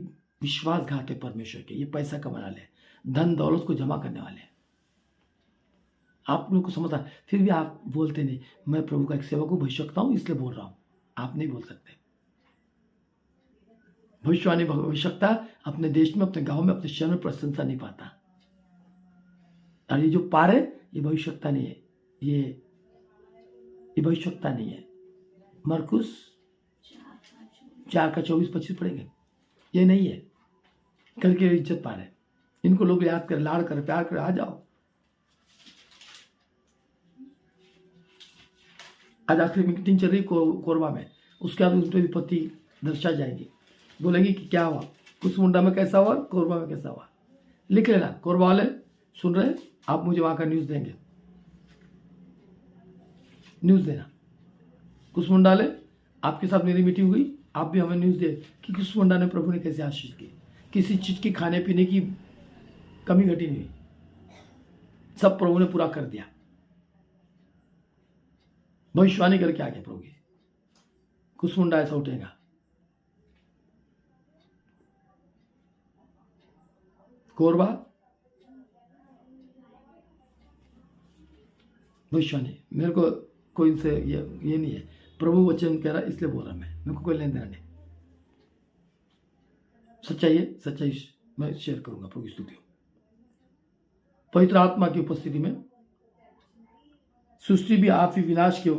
विश्वासघात है परमेश्वर के, ये पैसा कमाने वाले, धन दौलत को जमा करने वाले। आप लोग को समझता, फिर भी आप बोलते नहीं, मैं प्रभु का एक सेवक हूं, भविष्यवक्ता हूं, इसलिए बोल रहा हूं। आप नहीं बोल सकते। भविष्यवाणी भविष्यवक्ता अपने देश में, अपने गांव में, अपने शहर में प्रशंसा नहीं पाता। और ये जो पार है, ये भविष्यवक्ता नहीं है, ये भविष्यवक्ता नहीं है। मरकुस 4:24-25 पढ़ेंगे, ये नहीं है। करके इज्जत पा रहे, इनको लोग याद कर, लाड़ कर, प्यार कर, आ जाओ। आज आखिरी मीटिंग चल रही कोरबा में, उसके बाद उन पर विपत्ति दर्शा जाएगी। बोलेंगे कि क्या हुआ, कुसमुंडा में कैसा हुआ, कोरबा में कैसा हुआ। लिख लेना, कोरबा वाले सुन रहे, आप मुझे वहां का न्यूज देंगे, न्यूज देना। कुसमुंडा वाले, आपके साथ मेरी मीटिंग हुई, आप भी हमें न्यूज दे कि कुसमुंडा ने प्रभु ने कैसे आशीष की, किसी चीज की खाने पीने की कमी घटी नहीं हुई, सब प्रभु ने पूरा कर दिया। भविष्यवाणी करके आगे प्रभु की, कुसमुंडा ऐसा उठेगा। कोरबा भविष्यवाणी, मेरे को कोई इनसे ये नहीं है, प्रभु वचन कह रहा इसलिए बोल रहा मैं, मेरे को कोई लेन देना नहीं। सच्चाई मैं शेयर करूंगा प्रभु की स्तुति। पवित्र आत्मा की उपस्थिति में सृष्टि भी आप ही विनाश के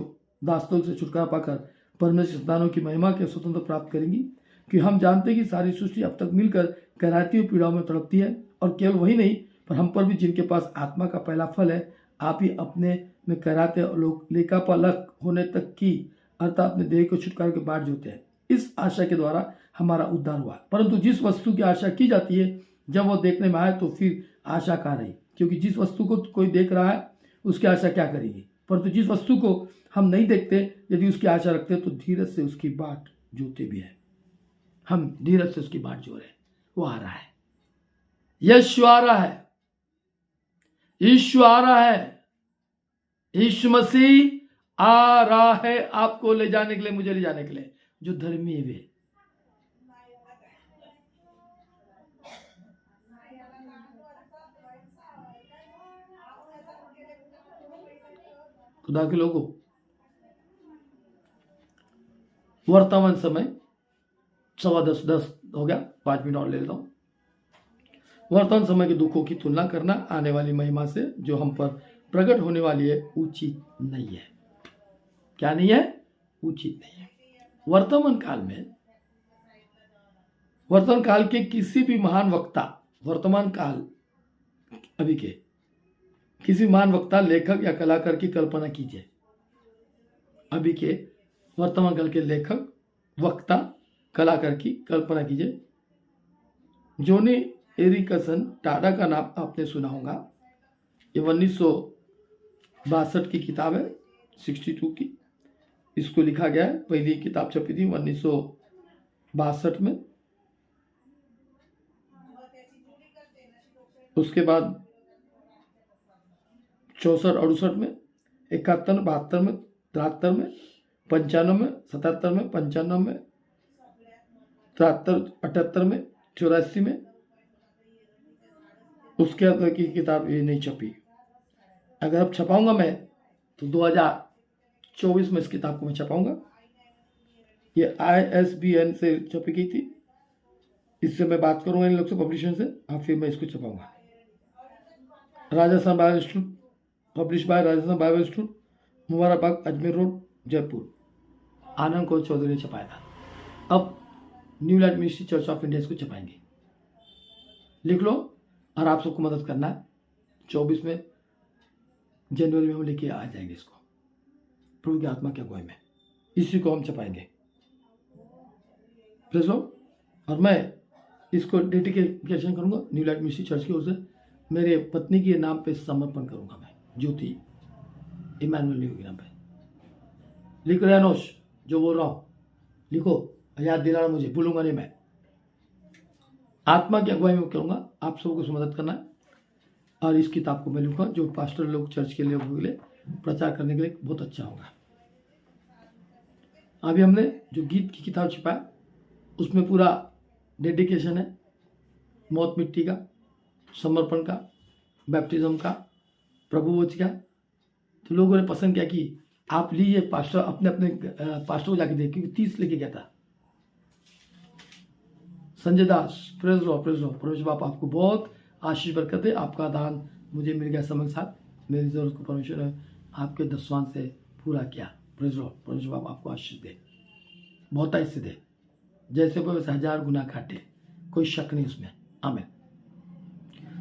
दास्तों से छुटकारा पाकर परमेश्वर संतानों की महिमा के स्वतंत्र प्राप्त करेंगी। कि हम जानते हैं कि सारी सृष्टि अब तक मिलकर कराहती हुई पीड़ाओं में तड़पती है, और केवल वही नहीं पर हम पर भी, जिनके पास आत्मा का पहला फल है, आप ही अपने में कराते लोग लेखापलक होने तक की, अर्थात अपने देह को छुटकारा के बाट जोते हैं। इस आशा के द्वारा हमारा उद्धार हुआ। परंतु जिस वस्तु की आशा की जाती है, जब वो देखने में आए तो फिर आशा कहाँ रही, क्योंकि जिस वस्तु को कोई देख रहा है उसकी आशा क्या करेगी। परंतु जिस वस्तु को हम नहीं देखते, यदि उसकी आशा रखते तो धीरज से उसकी बाट जोते भी है। हम धीरज से उसकी बाट जो रहे, वो आ रहा है, यीशु आ रहा है, यीशु आ रहा है, यीशु मसीह आ रहा है आपको ले जाने के लिए, मुझे ले जाने के लिए। जो धर्मी है वे, खुदा के लोगों, वर्तमान समय 10:15 हो गया, 5 मिनट और ले लेता हूं। वर्तमान समय के दुखों की तुलना करना आने वाली महिमा से जो हम पर प्रकट होने वाली है उचित नहीं है। क्या नहीं है? उचित नहीं है। वर्तमान काल के किसी भी महान वक्ता, वर्तमान काल अभी के किसी महान वक्ता, लेखक या कलाकार की कल्पना कीजिए। अभी के वर्तमान काल के लेखक, वक्ता, कलाकार की कल्पना कीजिए। जोनी एरिकसन टाडा का नाम आपने सुना होगा। ये 1962 की किताब है, 62 की। इसको लिखा गया है, पहली किताब छपी थी 1962 में। उसके बाद 64, 68 में, 71, 72 में, 73 में, 95 में, 77 में, 95 में, 78 में, 84 में उसके अंदर की किताब ये नहीं छपी। अगर अब छपाऊंगा मैं तो 2024 में इस किताब को मैं छपाऊंगा। ये ISBN से छपी गई थी। इससे मैं बात करूंगा इन लोग से, पब्लिशर से, और फिर मैं इसको छपाऊंगा। Rajasthan Bible Institute, publish by Rajasthan Bible Institute, Mubarakbagh, Ajmer road, Jaipur. Anand को चौधरी ने छपाया था। अब new light ministry church of India इसको छपाएंगे। लिख लो, और आप सबको मदद करना है। 24 में जनवरी में हम लेके आ जाएंगे इसको, प्रभु की आत्मा की अगुवाई में। इसी को हम छपाएंगे। Praise Lord. और मैं इसको डेडिकेशन करूंगा न्यू लाइट मिनिस्ट्री चर्च की ओर से। मेरे पत्नी के नाम पे समर्पण करूंगा मैं, ज्योति इमानुएल के नाम पे। लिख रहे अनोश, जो बोल रहा हूँ लिखो, याद दिलाना मुझे, भूलूंगा नहीं मैं। आत्मा की अगुवाई में करूंगा, आप सबको उसमें मदद करना है। और इस किताब को मैं लिखूंगा, जो पास्टर लोग, चर्च के लोगों के लिए प्रचार करने के लिए बहुत अच्छा होगा। अभी हमने जो गीत की किताब छपाया, उसमें पूरा डेडिकेशन है, मौत मिट्टी का, समर्पण का, बैप्टिज्म का, प्रभु वच का। तो लोगों ने पसंद किया कि आप लीजिए पास्टर, अपने अपने पास्टर को जाके देखिए, क्योंकि 30 लेके गया था संजय दास। प्रेज लो, प्रेज लो। परमेश्वर बाप आपको बहुत आशीष बरकत है। आपका दान मुझे मिल गया समय के साथ। मेरी जरूरत को परमेश्वर ने आपके दसवां से पूरा किया। प्रेज लो। परमेश्वर बाप आपको आशीष दे, बहुत से दे, जैसे वो वैसे 1000 गुना काटे, कोई शक नहीं उसमें। आमीन।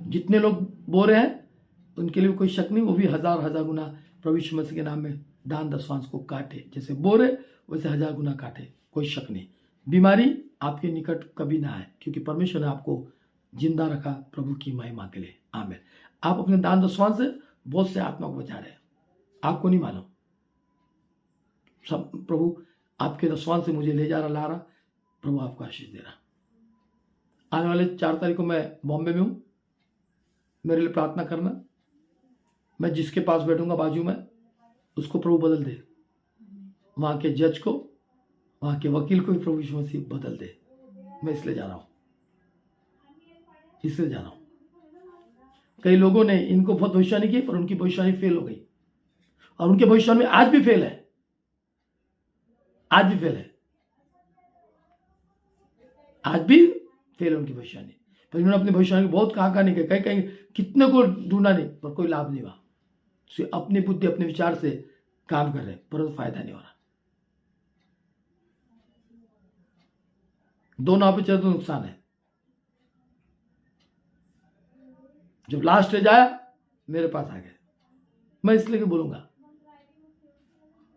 जितने लोग बोल रहे हैं उनके लिए कोई शक नहीं, वो भी 1000 गुना प्रभु यीशु मसीह के नाम में दान दसवांश को काटे। जैसे बोरे वैसे 1000 गुना काटे, कोई शक नहीं। बीमारी आपके निकट कभी ना आए, क्योंकि परमेश्वर ने आपको जिंदा रखा प्रभु की महिमा के लिए। आमीन। आप अपने दान दसवांश से बहुत से आत्मा को बचा रहे हैं, आपको नहीं मालूम। सब प्रभु आपके दसवांश से मुझे ले जा रहा, ला रहा। प्रभु आपको आशीष दे रहा। आने वाले 4 तारीख को मैं बॉम्बे में हूँ, मेरे लिए प्रार्थना करना। मैं जिसके पास बैठूंगा बाजू में, उसको प्रभु बदल दे। वहाँ के जज को, वहाँ के वकील को भी प्रभु यीशु मसीह बदल दे। मैं इसलिए जा रहा हूँ, इसलिए जा रहा हूँ। कई लोगों ने इनको बहुत भविष्यवाणी की, पर उनकी भविष्यवाणी फेल हो गई, और उनके भविष्यवाणी आज भी फेल है, आज भी फेल है, आज भी फेल है उनकी भविष्यवाणी। पर इन्होंने अपनी भविष्यवाणी बहुत कहाँ नहीं कही, कहीं कितने को ढूंढा नहीं, पर कोई लाभ नहीं हुआ। अपनी बुद्धि, अपने विचार से काम कर रहे, पर फायदा नहीं हो रहा। 2 नाव पे चले तो नुकसान है। जब लास्ट स्टेज आया, मेरे पास आ गए। मैं इसलिए बोलूंगा,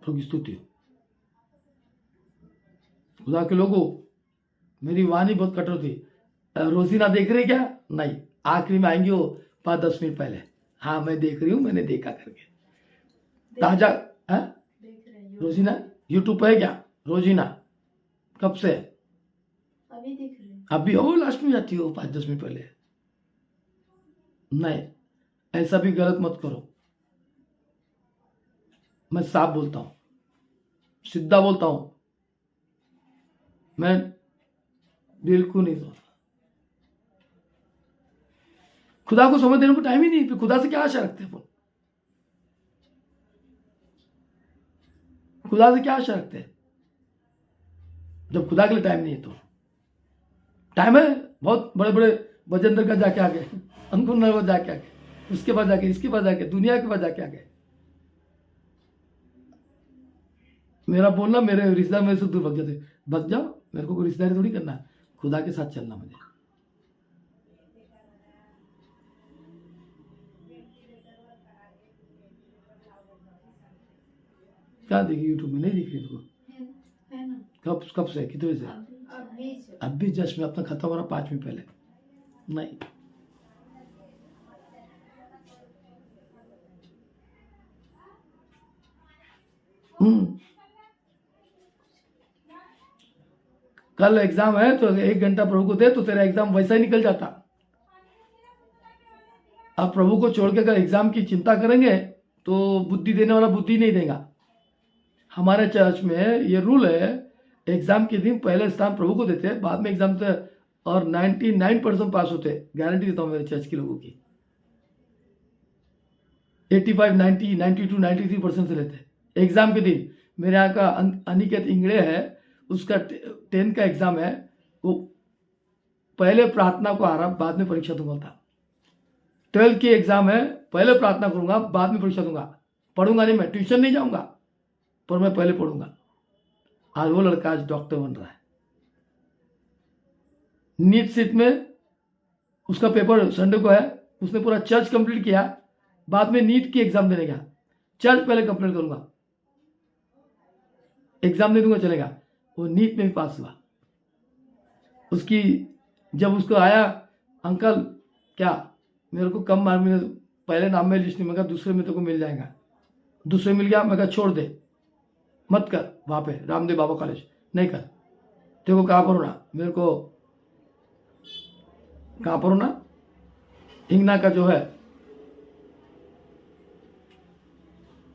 प्रभु की स्तुति हो। खुदा के लोगों, मेरी वाणी बहुत कठोर थी। रोजीना देख रहे क्या? नहीं, आखिरी में आएंगे वो 5-10 मिनट पहले। हाँ, मैं देख रही हूँ, मैंने देखा करके ताजा। रोजीना यूट्यूब पे है क्या? रोजीना कब से?
अभी देख रहे हैं।
अभी हो, लास्ट में जाती हो 5-10 मिनट पहले। नहीं, ऐसा भी गलत मत करो। मैं साफ बोलता हूं, सीधा बोलता हूं, मैं बिल्कुल नहीं सोचता। खुदा को समय देने को टाइम ही नहीं, फिर खुदा से क्या आशा रखते हैं? खुदा से क्या आशा रखते हैं जब खुदा के लिए टाइम नहीं है? तो टाइम है, बहुत बड़े बड़े वजेंद्र का जाके आ गए, अंकुर नरवर जाके आ गए, उसके बाद जाके, इसके बाद जाके, दुनिया के बाद जाके आ गए। मेरा बोलना, मेरे रिश्तेदार मेरे से दूर भग जाते। भग जाओ, मेरे को कोई रिश्तेदारी थोड़ी करना है, खुदा के साथ चलना मुझे। क्या देखी यूट्यूब में? नहीं दिख रही तुमको?
है ना?
कब से, कितने से? अब भी जस्ट में अपना खत्म हो रहा 5 मिनट पहले। नहीं, कल एग्जाम है तो 1 घंटा प्रभु को दे, तो तेरा एग्जाम वैसा ही निकल जाता। अब प्रभु को छोड़ के अगर एग्जाम की चिंता करेंगे तो बुद्धि देने वाला बुद्धि नहीं देगा। हमारे चर्च में ये रूल है, एग्जाम के दिन पहले स्थान प्रभु को देते हैं, बाद में एग्जाम से और 99% पास होते हैं। गारंटी देता हूँ मेरे चर्च के लोगों की। 85, 90, 92, 93% से लेते हैं एग्जाम के दिन। मेरे यहाँ का अनिकेत इंगड़े है, उसका 10 का एग्जाम है, वो पहले प्रार्थना को आ रहा, बाद में परीक्षा दूंगा था। 12 की एग्जाम है, पहले प्रार्थना करूंगा, बाद में परीक्षा दूंगा। पढ़ूंगा नहीं, मैं ट्यूशन नहीं जाऊंगा, पर मैं पहले पढ़ूंगा। आज वो लड़का आज डॉक्टर बन रहा है। नीट सीट में उसका पेपर संडे को है, उसने पूरा चर्च कंप्लीट किया, बाद में नीट की एग्जाम देने गया। चर्च पहले कंप्लीट करूंगा, एग्जाम दे दूंगा, चलेगा। वो नीट में भी पास हुआ। उसकी जब उसको आया, अंकल क्या मेरे को कम मार्क मिले, पहले नाम में लिस्ट नहीं, मैं कहा दूसरे में तो को मिल जाएगा। दूसरे मिल गया, मैं कहा छोड़ दे, मत कर। वहां पे रामदेव बाबा कॉलेज नहीं कर, तेरे को कहाँ पर होना, मेरे को कहाँ पर होना, हिंगना का जो है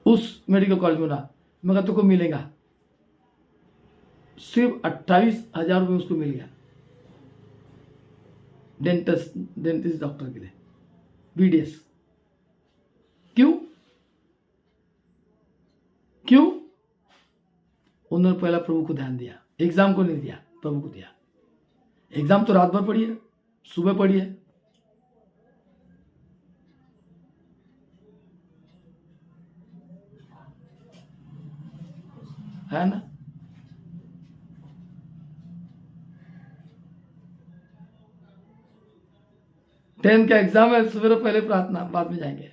उस मेडिकल कॉलेज में होना। मैं कहा तुमको मिलेगा। सिर्फ 28,000 रुपये उसको मिल गया डेंटिस्ट डॉक्टर के लिए, BDS। क्यों? उन्होंने पहला प्रभु को ध्यान दिया, एग्जाम को नहीं दिया, प्रभु को दिया। एग्जाम तो रात भर पढ़ी है, सुबह पढ़ी है ना। टेंथ का एग्जाम है, सवेरे पहले प्रार्थना, बाद में जाएंगे।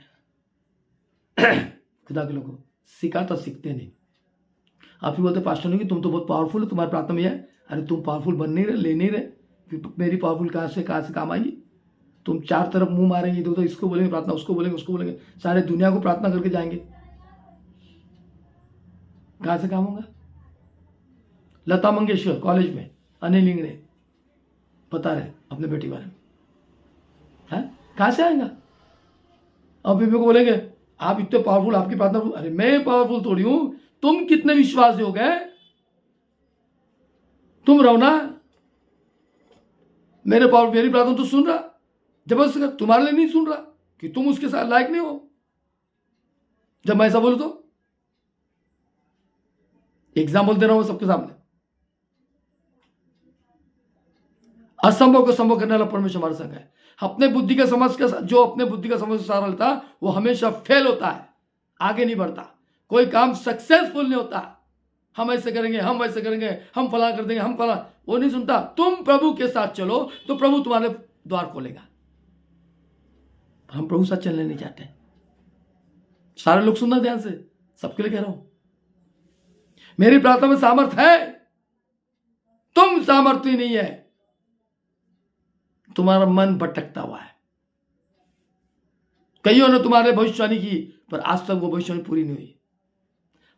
खुदा के लोगों सीखा तो सीखते नहीं। आप ही बोलते पास्टर नहीं कि तुम तो बहुत पावरफुल हो, तुम्हारी प्रार्थना में है। अरे तुम पावरफुल बन नहीं रहे, ले नहीं रहे, फिर मेरी पावरफुल कहाँ से काम आएगी? तुम चार तरफ मुंह मारेंगे, तो इसको बोलेंगे प्रार्थना, उसको बोलेंगे, उसको बोलेंगे, सारे दुनिया को प्रार्थना करके जाएंगे, कहाँ से काम होगा? लता मंगेशकर कॉलेज में, अनिल इंगड़े बता रहे अपने बेटी बारे में, कहाँ से आएगा? अब बीबी को बोलेंगे आप इतने पावरफुल, आपकी प्रार्थना। अरे मैं पावरफुल थोड़ी हूं, तुम कितने विश्वास हो गए? तुम रहो ना, मेरी प्रार्थना तो सुन रहा, जबरदस्ती कर, तुम्हारे लिए नहीं सुन रहा कि तुम उसके साथ लायक नहीं हो। जब मैं ऐसा बोलूं तो एग्जाम्पल दे रहा हूं सबके सामने। असंभव को संभव करने वाला परमेश्वर हमारे संग है। अपने बुद्धि का समझ का, जो अपने बुद्धि का समझ सहारा लेता वो हमेशा फेल होता है, आगे नहीं बढ़ता, कोई काम सक्सेसफुल नहीं होता। हम ऐसे करेंगे, हम वैसे करेंगे, हम फला कर देंगे, हम फला, वो नहीं सुनता। तुम प्रभु के साथ चलो तो प्रभु तुम्हारे द्वार खोलेगा। हम प्रभु साथ चलने नहीं चाहते। सारे लोग सुनना ध्यान से, सबके लिए कह रहा हूं। मेरी प्रार्थना में सामर्थ है, तुम सामर्थ्य नहीं है, तुम्हारा मन भटकता हुआ है। कईयों ने तुम्हारे भविष्यवाणी की, पर आज तक वो भविष्यवाणी पूरी नहीं हुई।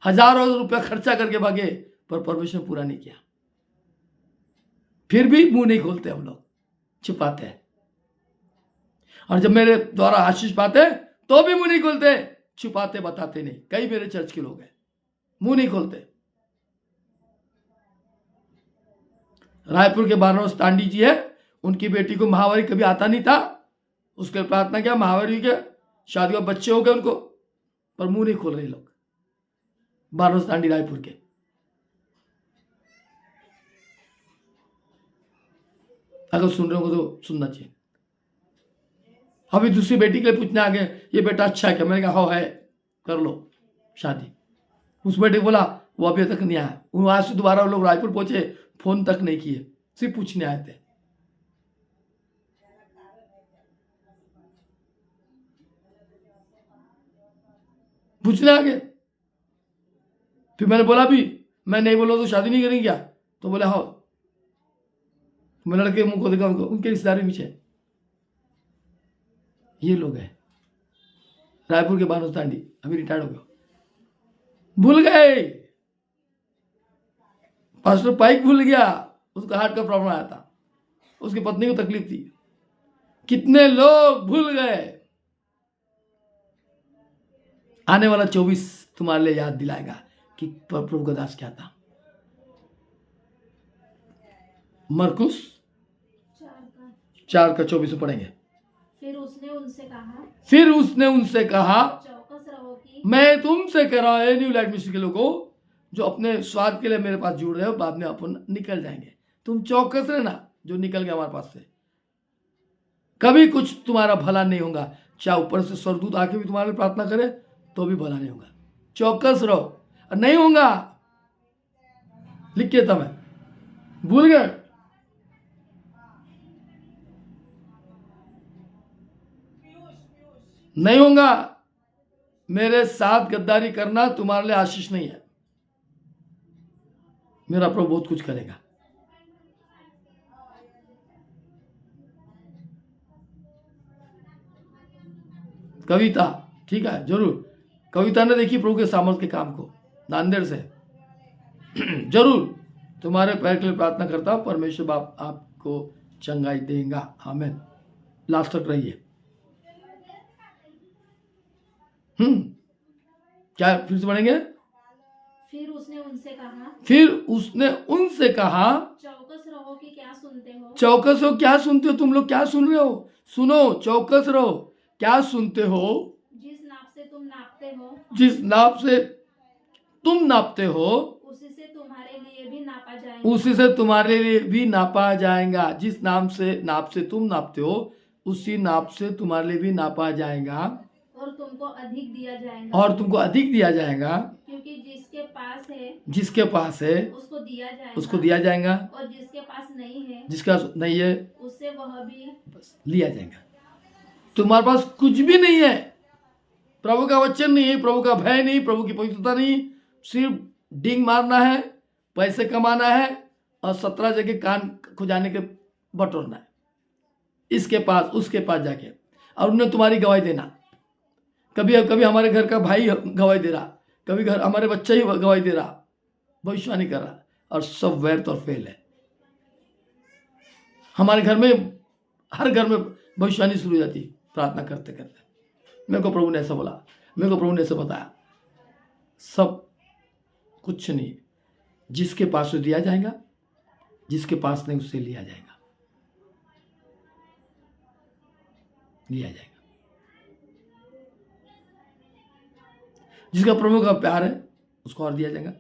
हजारों रुपया खर्चा करके भागे, पर परमेश्वर पूरा नहीं किया। फिर भी मुंह नहीं खोलते, हम लोग छिपाते हैं। और जब मेरे द्वारा आशीष पाते तो भी मुंह नहीं खोलते, छुपाते, बताते नहीं। कई मेरे चर्च के लोग हैं, मुंह नहीं खोलते। रायपुर के बारनोस तांडी जी है, उनकी बेटी को महावारी कभी आता नहीं था, उसके प्रार्थना किया, महावारी के शादी का बच्चे हो गए उनको, पर मुंह नहीं खोल रहे लोग। बारनोस तांडी रायपुर के, अगर सुन रहे हो तो सुनना चाहिए। अभी दूसरी बेटी के लिए पूछने आ गए, ये बेटा अच्छा है क्या? मैंने कहा हाँ है, कर लो शादी। उस बेटे को बोला, वो अभी तक नहीं आया। वहां से दोबारा लोग रायपुर पहुंचे, फोन तक नहीं किए, सिर्फ पूछने आए थे। पूछने आ गए। फिर मैंने बोला भी, मैं नहीं बोला तो शादी नहीं करेंगे क्या? तो बोले हाँ। मैं लड़के मुंह को देखा, उनके रिश्तेदारी में है। ये लोग हैं रायपुर के बारनोस तांडी, अभी रिटायर्ड हो गया। भूल गए, पास्टर पाइक भूल गया, उसका हार्ट का प्रॉब्लम आया था, उसकी पत्नी को तकलीफ थी। कितने लोग भूल गए। आने वाला 24 तुम्हारे लिए याद दिलाएगा कि प्रभु का दास क्या था। मरकुस 4:24 में पढ़ेंगे।
फिर उसने उनसे कहा,
फिर उसने उनसे कहा,
चौकस रहो कि
मैं तुमसे कह रहा हूं न्यू लाइट मिशन के लोगों जो अपने स्वार्थ के लिए मेरे पास जुड़ रहे हो, बाद में अपन निकल जाएंगे। तुम चौकस रहना जो निकल गया हमारे पास से। कभी कुछ तुम्हारा भला नहीं होगा, चाहे ऊपर से स्वर्गदूत आके भी तुम्हारे लिए प्रार्थना करे तो भी भला नहीं होगा। चौकस रहो, और नहीं होगा लिख के तब भूल गए। नहीं होगा, मेरे साथ गद्दारी करना तुम्हारे लिए आशीष नहीं है। मेरा प्रभु बहुत कुछ करेगा। कविता, ठीक है, जरूर कविता ने देखी प्रभु के सामर्थ के काम को नांदेड़ से। जरूर तुम्हारे पैर के लिए प्रार्थना करता हूं, परमेश्वर बाप आपको चंगाई देगा। आमीन। लास्ट तक रहिए। क्या फिर से पढ़ेंगे?
फिर उसने उनसे कहा,
फिर उसने उनसे कहा,
चौकस रहो कि क्या सुनते हो।
चौकस हो, क्या सुनते हो? तुम लोग क्या सुन रहे हो? सुनो, चौकस रहो, क्या सुनते हो?
जिस नाप से तुम नापते हो,
जिस नाप से तुम नापते हो
उसी से तुम्हारे लिए भी नापा जाएगा।
उसी से तुम्हारे लिए भी नापा जाएगा। जिस नाप से तुम नापते हो उसी नाप से तुम्हारे लिए भी नापा जाएगा
और तुमको अधिक दिया जाएगा।
और तुमको अधिक दिया जाएगा।
क्योंकि जिसके पास है
उसको
उसको
दिया
दिया जाएगा
जाएगा,
और जिसके पास नहीं है
जिसका नहीं है
उससे वह भी
बस लिया जाएगा। तुम्हारे पास कुछ भी नहीं है, प्रभु का वचन नहीं है, प्रभु का भय नहीं, प्रभु की पवित्रता नहीं, सिर्फ डिंग मारना है, पैसे कमाना है और 17 जगह कान खुजाने के बटोरना है, इसके पास उसके पास जाके, और उन्हें तुम्हारी गवाही देना। कभी कभी हमारे घर का भाई गवाही दे रहा, कभी घर हमारे बच्चा ही गवाही दे रहा, भविष्यवाणी कर रहा, और सब व्यर्थ और फेल है। हमारे घर में, हर घर में भविष्यवाणी शुरू हो जाती प्रार्थना करते करते। मेरे को प्रभु ने ऐसा बोला, मेरे को प्रभु ने ऐसा बताया। सब कुछ नहीं, जिसके पास से दिया जाएगा, जिसके पास नहीं उससे लिया जाएगा, लिया जाएगा। जिसका प्रभु का प्यार है उसको और दिया जाएगा,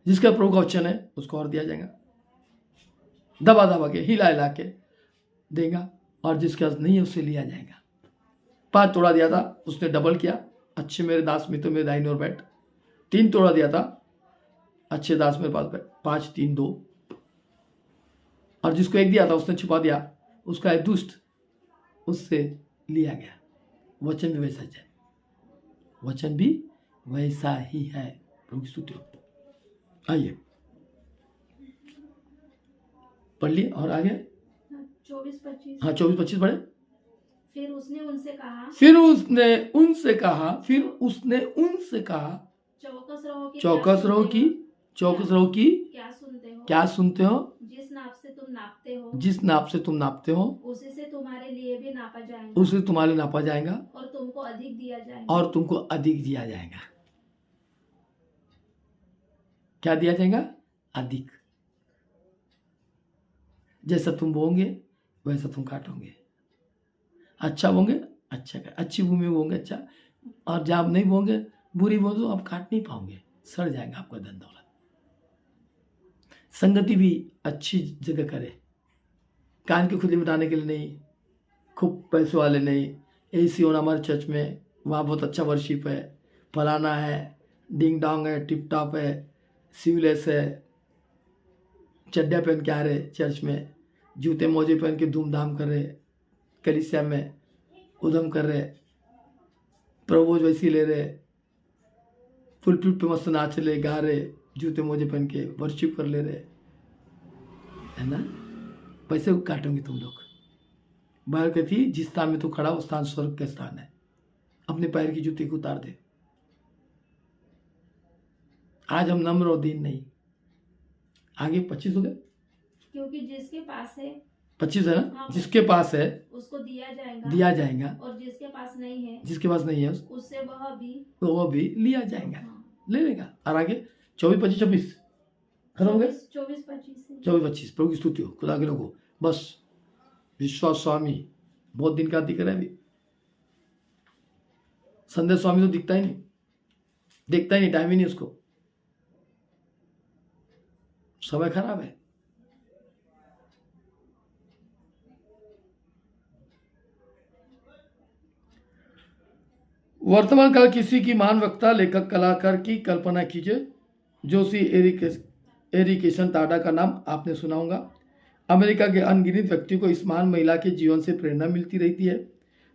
जिसका प्रभु का वचन है उसको और दिया जाएगा, दबा दबा के हिला हिला के देगा, और जिसका नहीं है उससे लिया जाएगा। 5 तोड़ा दिया था, उसने डबल किया, अच्छे मेरे दास मित्र मेरे दाहिने ओर बैठ। 3 तोड़ा दिया था, अच्छे दास मेरे पास बैठ। 5 3 2। और जिसको 1 दिया था उसने छुपा दिया, उसका एक दुष्ट, उससे लिया गया। वचन भी वैसा है, वचन भी वैसा ही है। प्रभु की स्तुति हो। आइए पढ़ लिए और आगे
24-25।
हाँ 24-25 पढ़े।
फिर उसने उनसे कहा, चौकस रहो कि
क्या सुनते हो।
जिस नाप से तुम नापते हो उसी से तुम्हारे लिए भी नापा जाएगा और तुमको अधिक दिया जाएगा।
क्या दिया जाएगा? अधिक। जैसा तुम बोओगे वैसा तुम काटोगे। अच्छा बोगे अच्छा, अच्छी भूमि में बोगे अच्छा, और जब नहीं बोगे बुरी बोगे तो आप काट नहीं पाओगे, सड़ जाएगा आपका धन दौलत। संगति भी अच्छी जगह करे, कान की खुली मिटाने के लिए नहीं, खूब पैसे वाले नहीं। एसी होना हमारे चर्च में, वहाँ बहुत अच्छा वर्शिप है, फलाना है, डिंग डोंग है, टिप टॉप है, सिवलेस है, चड्डा पहन के आ रहे चर्च में, जूते मोजे पहन के धूमधाम कर रहे, कलीसिया में उधम कर रहे, प्रभोज वैसी ले रहे, पुलपिट पे मस्त नाच रहे, गा रहे, जूते मोजे पहन के वर्शिप कर ले रहे, है ना? पैसे काटोगे तुम लोग। बाहर कहती जिस स्थान में तू खड़ा उस स्थान स्वर्ग का स्थान है। अपने पैर की जूती को उतार दे। आज हम नम्र और दीन नहीं। आगे 25 हो गए,
क्योंकि जिसके पास है
25 है ना?
हाँ,
जिसके पास है
उसको दिया जाएगा और जिसके पास नहीं है उससे वह भी
लिया जाएगा,
हाँ।
ले लेगा। और आगे 24 25 26 खत्म हो गए
24-25
24-25। प्रभु की स्तुति हो, खुदा के लोगों। बस विश्वास स्वामी बहुत दिन का दिख रहा है अभी। संदेश स्वामी तो दिखता ही नहीं, देखता ही नहीं, टाइम ही नहीं उसको, समय खराब है। वर्तमान काल किसी की महान वक्ता, लेखक, कलाकार की कल्पना कीजिए। जोशी एरिकेशन टाडा का नाम आपने सुना होगा। अमेरिका के अनगिनत व्यक्तियों को इस महान महिला के जीवन से प्रेरणा मिलती रहती है।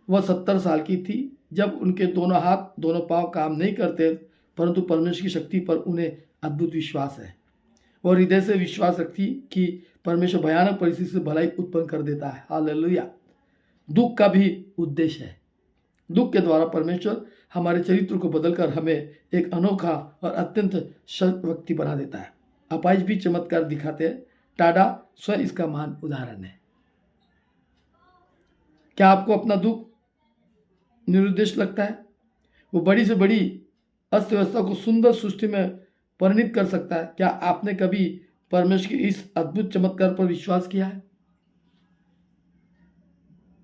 वह 70 साल की थी जब उनके दोनों हाथ दोनों पांव काम नहीं करते, परंतु परमेश्वर की शक्ति पर उन्हें अद्भुत विश्वास है। वह हृदय से विश्वास रखती कि परमेश्वर भयानक परिस्थिति से भलाई उत्पन्न कर देता है। हालेलुया। दुख का भी उद्देश्य है। दुख के द्वारा परमेश्वर हमारे चरित्र को बदलकर हमें एक अनोखा और अत्यंत सशक्त व्यक्ति बना देता है। अपाहिज भी चमत्कार दिखाते हैं। टाडा स्वयं इसका महान उदाहरण है। क्या आपको अपना दुख निरुद्देश लगता है? वो बड़ी से बड़ी अस्त व्यवस्था को सुंदर सृष्टि में परिणित कर सकता है। क्या आपने कभी परमेश्वर के इस अद्भुत चमत्कार पर विश्वास किया है?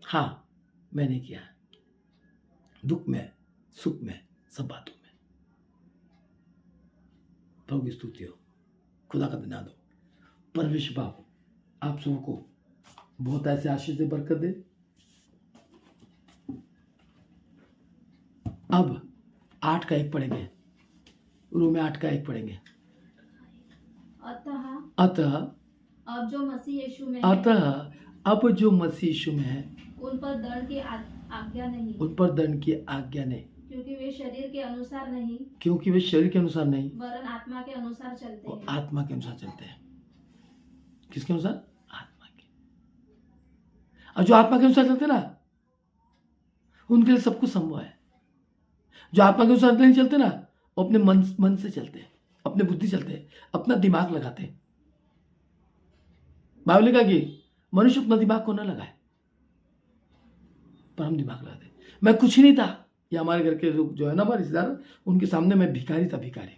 हाँ, मैंने किया है। दुख में, सुख में, सब बातों में। प्रभु की स्तुति हो, खुदा का धन्यवाद हो। परमेश्वर बाप आप सबको बहुत ऐसे आशीष से बरकत दे। अब 8 का 1 पढ़ेंगे, रूम में 8 का 1 पढ़ेंगे। अतः
अब जो मसीह यीशु में
अब जो मसीह यीशु में है,
उन पर दंड की आज्ञा नहीं,
उन पर दंड की आज्ञा नहीं,
क्योंकि वे शरीर के अनुसार नहीं, वरन आत्मा के अनुसार चलते हैं।
आत्मा के अनुसार चलते हैं। किसके अनुसार? आत्मा के। और जो आत्मा के अनुसार चलते ना, उनके लिए सब कुछ संभव है। जो आत्मा के अनुसार नहीं चलते ना, वो अपने मन से चलते हैं, अपने बुद्धि चलते हैं, अपना दिमाग लगाते हैं। बाइबल ने कहा कि मनुष्य अपना दिमाग को न लगाए, पर हम दिमाग लगाते। मैं कुछ ही नहीं था, ये हमारे घर के लोग जो है ना, हमारे रिश्तेदार, उनके सामने मैं भिखारी था, भिखारी।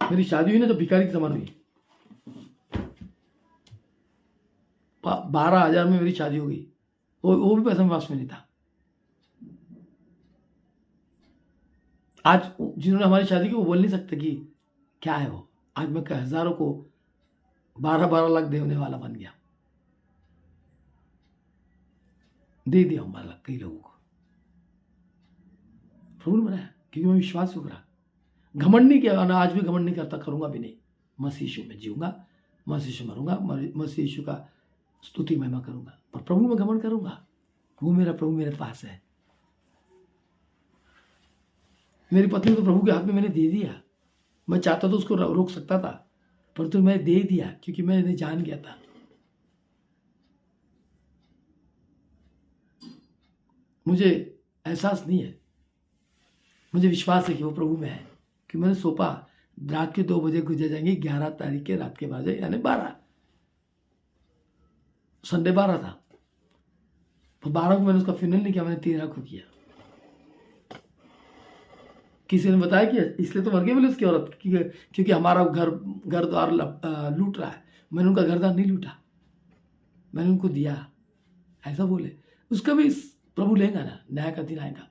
मेरी शादी हुई ना तो भिखारी की समान हुई। 12,000 में मेरी शादी हो गई, वो भी पैसा मेरे पास में नहीं था। आज जिन्होंने हमारी शादी की वो बोल नहीं सकते कि क्या है वो। आज मैं हजारों को 12-12 लाख देने वाला बन गया, दे दिया 12 लाख कई लोगों को। प्रभु ने बनाया क्योंकि मैं विश्वास करा, घमंड नहीं किया, आज भी घमंड नहीं करता, करूंगा भी नहीं। मसीह यीशु में जीऊंगा, मसीह यीशु मरूंगा, मसीह यीशु का स्तुति महिमा करूंगा, पर प्रभु में घमंड करूंगा। वो मेरा प्रभु मेरे पास है। मेरी पत्नी को प्रभु के हाथ में मैंने दे दिया। मैं चाहता तो उसको रोक सकता था, परंतु मैं दे दिया क्योंकि मैंने जान गया था। मुझे एहसास नहीं है, मुझे विश्वास है कि वो प्रभु में है, कि मैंने सौंपा। रात के 2 बजे गुजर जाएंगे, 11 तारीख के रात के बजे, यानी 12, संडे 12 था, तो 12 को मैंने उसका फाइनल नहीं किया, मैंने 13 को किया। किसी ने बताया कि इसलिए तो मर गई बोले उसकी औरत, क्योंकि हमारा घर द्वार लूट रहा है। मैंने उनका घर द्वार नहीं लूटा, मैंने उनको दिया, ऐसा बोले। उसका भी प्रभु लेगा ना, न्याय का दिन आएगा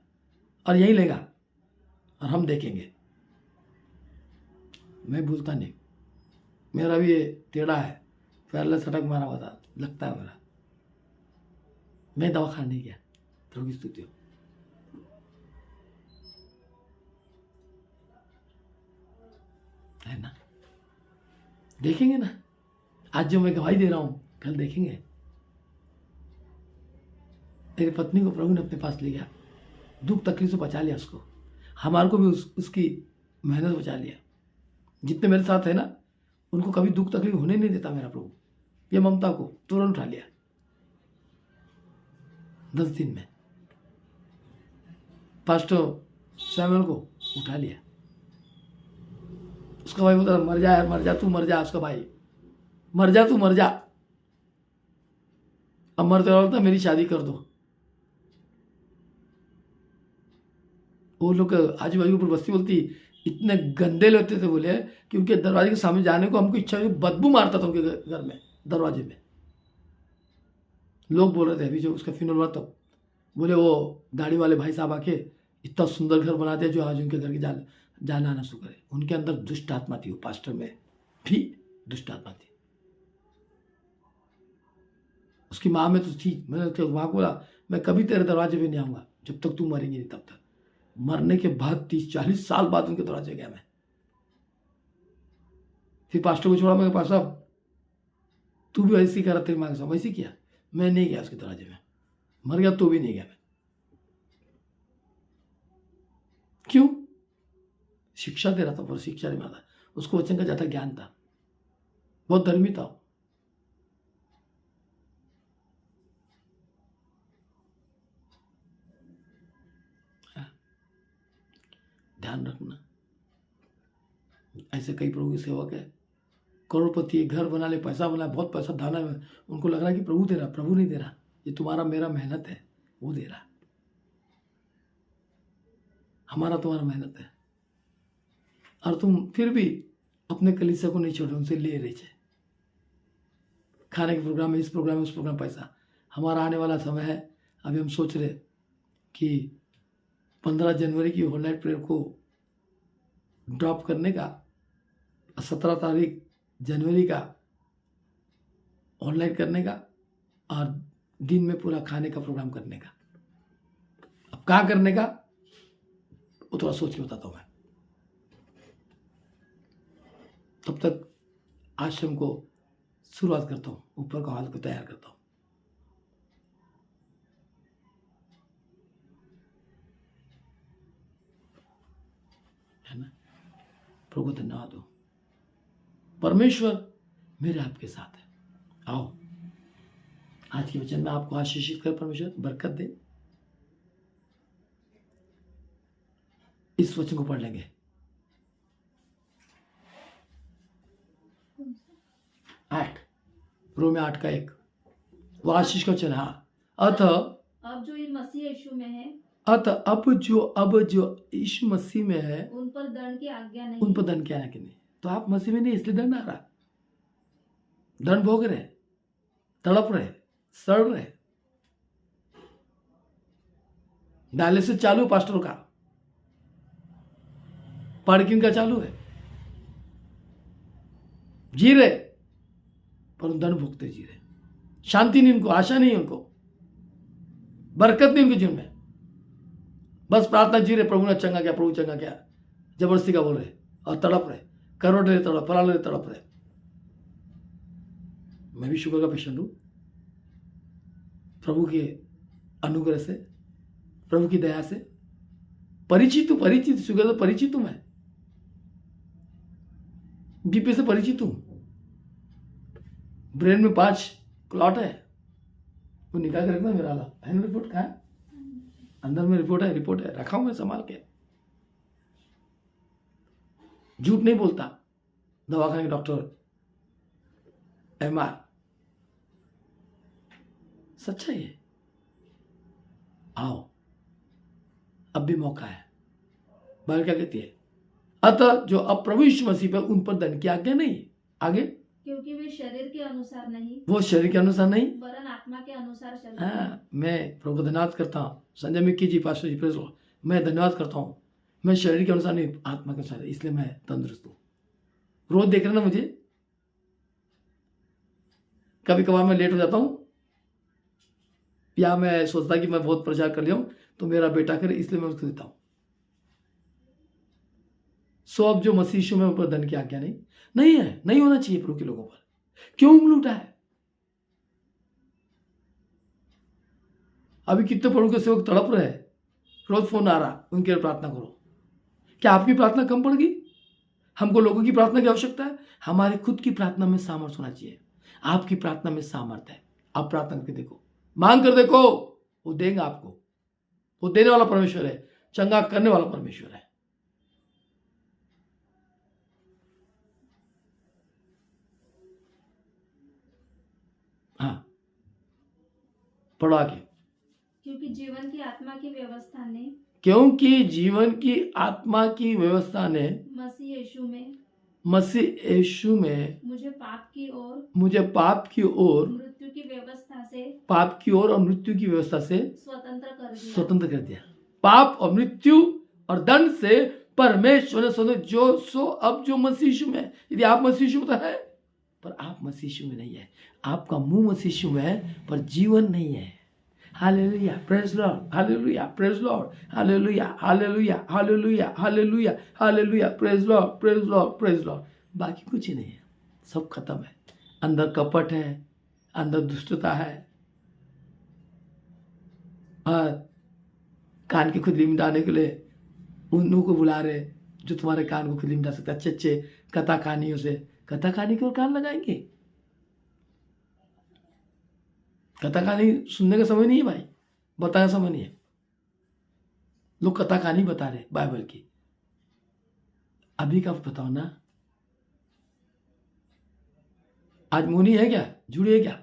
और यही लेगा और हम देखेंगे। मैं भूलता नहीं, मेरा भी ये टेढ़ा है, पहले सटक मारा हुआ था, लगता है मेरा। मैं दवाखाना नहीं गया। प्रभु की स्तुति हो। है ना, देखेंगे ना। आज जो मैं गवाही दे रहा हूं, कल देखेंगे। तेरी पत्नी को प्रभु ने अपने पास ले गया, दुख तकलीफ से बचा लिया उसको। हमारे को भी उसकी मेहनत बचा लिया। जितने मेरे साथ है ना, उनको कभी दुख तकलीफ होने नहीं देता मेरा प्रभु। ये ममता को तुरंत उठा लिया 10 दिन में। पास्टर सैमुअल को उठा लिया। उसका भाई बोलता मर जा यार, मर जा तू, मर जा। उसका भाई मर जा तू, मर जा। अब मरते बोलता मेरी शादी कर दो। वो लोग आजू बाजू पर बस्ती बोलती इतने गंदे लगते थे बोले कि उनके दरवाजे के सामने जाने को हमको इच्छा हुई, बदबू मारता था उनके घर में दरवाजे में। लोग बोल रहे थे अभी जो उसका फ्यूनरल हुआ तब, बोले वो दाढ़ी वाले भाई साहब आके इतना सुंदर घर बना दिया जो आज उनके घर की जाना आना शुरू करे। उनके अंदर दुष्ट आत्मा थी, वो पास्टर में भी दुष्ट आत्मा थी। उसकी माँ में तो थी। मैंने उसके माँ को बोला मैं कभी तेरे दरवाजे पे नहीं आऊँगा जब तक तू मरेंगी नहीं तब तक। मरने के बाद 30-40 साल बाद उनके दरवाजे गया मैं। फिर पास्टर को छोड़ा, मैं पास साहब तू भी वैसे ही करा, तेरी माँ के साथ वैसे ही किया। मैं नहीं गया उसके दरवाजे में, मर गया तो भी नहीं गया मैं। क्यों? शिक्षा दे रहा था, पर शिक्षा नहीं माना। उसको वचन का ज्यादा ज्ञान था, बहुत धर्मी था। ध्यान रखना, ऐसे कई प्रभु के सेवक है, करोड़पति, घर बना ले, पैसा बना, बहुत पैसा दाना है, उनको लग रहा है कि प्रभु दे रहा। प्रभु नहीं दे रहा, ये तुम्हारा मेरा मेहनत है, वो दे रहा। हमारा तुम्हारा मेहनत है। और तुम फिर भी अपने कलीसिया को नहीं छोड़े, उनसे ले रहे थे। खाने के प्रोग्राम में, इस प्रोग्राम में, उस प्रोग्राम, पैसा। हमारा आने वाला समय है, अभी हम सोच रहे कि 15 जनवरी की होल नाइट प्रेयर को ड्रॉप करने का, 17 तारीख जनवरी का होल नाइट करने का, और दिन में पूरा खाने का प्रोग्राम करने का। अब क्या करने का वो थोड़ा सोच के बताता हूं मैं। तब तक आश्रम को शुरुआत करता हूं, ऊपर का हाल को तैयार करता हूं। है ना? प्रभु को धन्यवाद हो। परमेश्वर मेरे आपके साथ है। आओ आज के वचन में आपको आशीषित कर, परमेश्वर बरकत दे। इस वचन को पढ़ लेंगे। 8 रोमे 8 का 1 वो आशीष का वचन। हाँ, अतः
अब जो मसीह यीशु में है,
अतः अब जो यीशु मसीह में है,
उन पर दंड की आज्ञा नहीं,
उन पर दंड की आज्ञा नहीं। तो आप मसीह में नहीं, इसलिए दंड आ रहा। दंड भोग रहे, तड़प रहे, सड़ रहे। डायलिसिस चालू पास्टरों का, पार्किंग का चालू है, जी रहे पर दंड भोगते जी रहे। शांति नहीं उनको, आशा नहीं उनको, बरकत नहीं उनके जीवन में। बस प्रार्थना जी रहे, प्रभु ने चंगा किया, प्रभु चंगा किया, जबरदस्ती का बोल रहे और तड़प रहे, करोड़ रहे, तड़प, फला रहे, तड़प रहे। मैं भी शुगर का पेशेंट हूं। प्रभु के अनुग्रह से, प्रभु की दया से परिचित हूं, शुगर से परिचित हूं मैं, बीपी से परिचित हूं। ब्रेन में 5 क्लॉट है, वो निकाल के रखना। मेरा है ना रिपोर्ट, कहाँ है? अंदर में रिपोर्ट है, रखा हूं मैं संभाल के। झूठ नहीं बोलता। दवाखाने के डॉक्टर, MR, सच्चाई है। आओ, अब भी मौका है। बाइबल क्या कहती है? अतः जो अब प्रभु यीशु मसीह पर, उन पर दंड की आज्ञा नहीं। आगे,
क्योंकि वे शरीर के अनुसार नहीं,
वो शरीर के अनुसार नहीं,
वरन आत्मा के अनुसार चलते हैं।
हाँ, मैं प्रभु को धन्यवाद करता हूँ। संजय मिक्की जी, पास्टर जी, प्रेज लॉर्ड, मैं धन्यवाद करता हूँ। मैं शरीर के अनुसार नहीं, आत्मा के अनुसार, इसलिए मैं तंदुरुस्त हूँ। रोज देख रहे ना मुझे, कभी कभार मैं लेट हो जाता हूँ, या मैं सोचता कि मैं बहुत प्रचार कर लिया हूँ तो मेरा बेटा करे, इसलिए मैं उसको देता हूँ। सो अब जो मसीह यीशु में ऊपर दंड की आज्ञा नहीं है, नहीं होना चाहिए प्रभु के लोगों पर। क्यों उंगली उठा है? अभी कितने प्रभु के सेवक तड़प रहे हैं, रोज फोन आ रहा, उनके लिए प्रार्थना करो। क्या आपकी प्रार्थना कम पड़ गई? हमको लोगों की प्रार्थना की आवश्यकता है। हमारी खुद की प्रार्थना में सामर्थ्य होना चाहिए। आपकी प्रार्थना में सामर्थ्य है, आप प्रार्थना करके देखो, मांग कर देखो, वो देंगे आपको। वो देने वाला परमेश्वर है, चंगा करने वाला परमेश्वर है। हाँ, पढ़ो आगे।
क्योंकि जीवन की आत्मा की व्यवस्था ने
क्योंकि जीवन की आत्मा की व्यवस्था ने
मसीह यीशु में
मुझे पाप की ओर
मृत्यु की व्यवस्था से
और मृत्यु की व्यवस्था से
स्वतंत्र कर दिया।
पाप और मृत्यु और दंड से परमेश्वर ने स्वतंत्र अब जो मसीह यीशु में, यदि आप मसीह यीशु में तो है, पर आप मसीह यीशु में नहीं है। आपका मुंह मसीह यीशु में है पर जीवन नहीं है। Hallelujah, praise Lord, hallelujah, praise Lord, hallelujah, hallelujah, hallelujah, hallelujah, hallelujah, praise Lord, praise Lord, praise Lord. बाकी कुछ ही नहीं है, सब खत्म है। अंदर कपट है, अंदर दुष्टता है, और कान की खुजली मिटाने के लिए उन लोगों को बुला रहे जो तुम्हारे कान को खुजली मिटा सकते। अच्छे अच्छे कथा कहानियों से कथा कहानी की ओर कान लगाएंगे। कथा कहानी सुनने का समय नहीं है भाई, बताने का समय नहीं है। लोग कथा कहानी बता रहे बाइबल की। अभी का बताओ ना, आज मोनी है क्या, जुड़ी है क्या,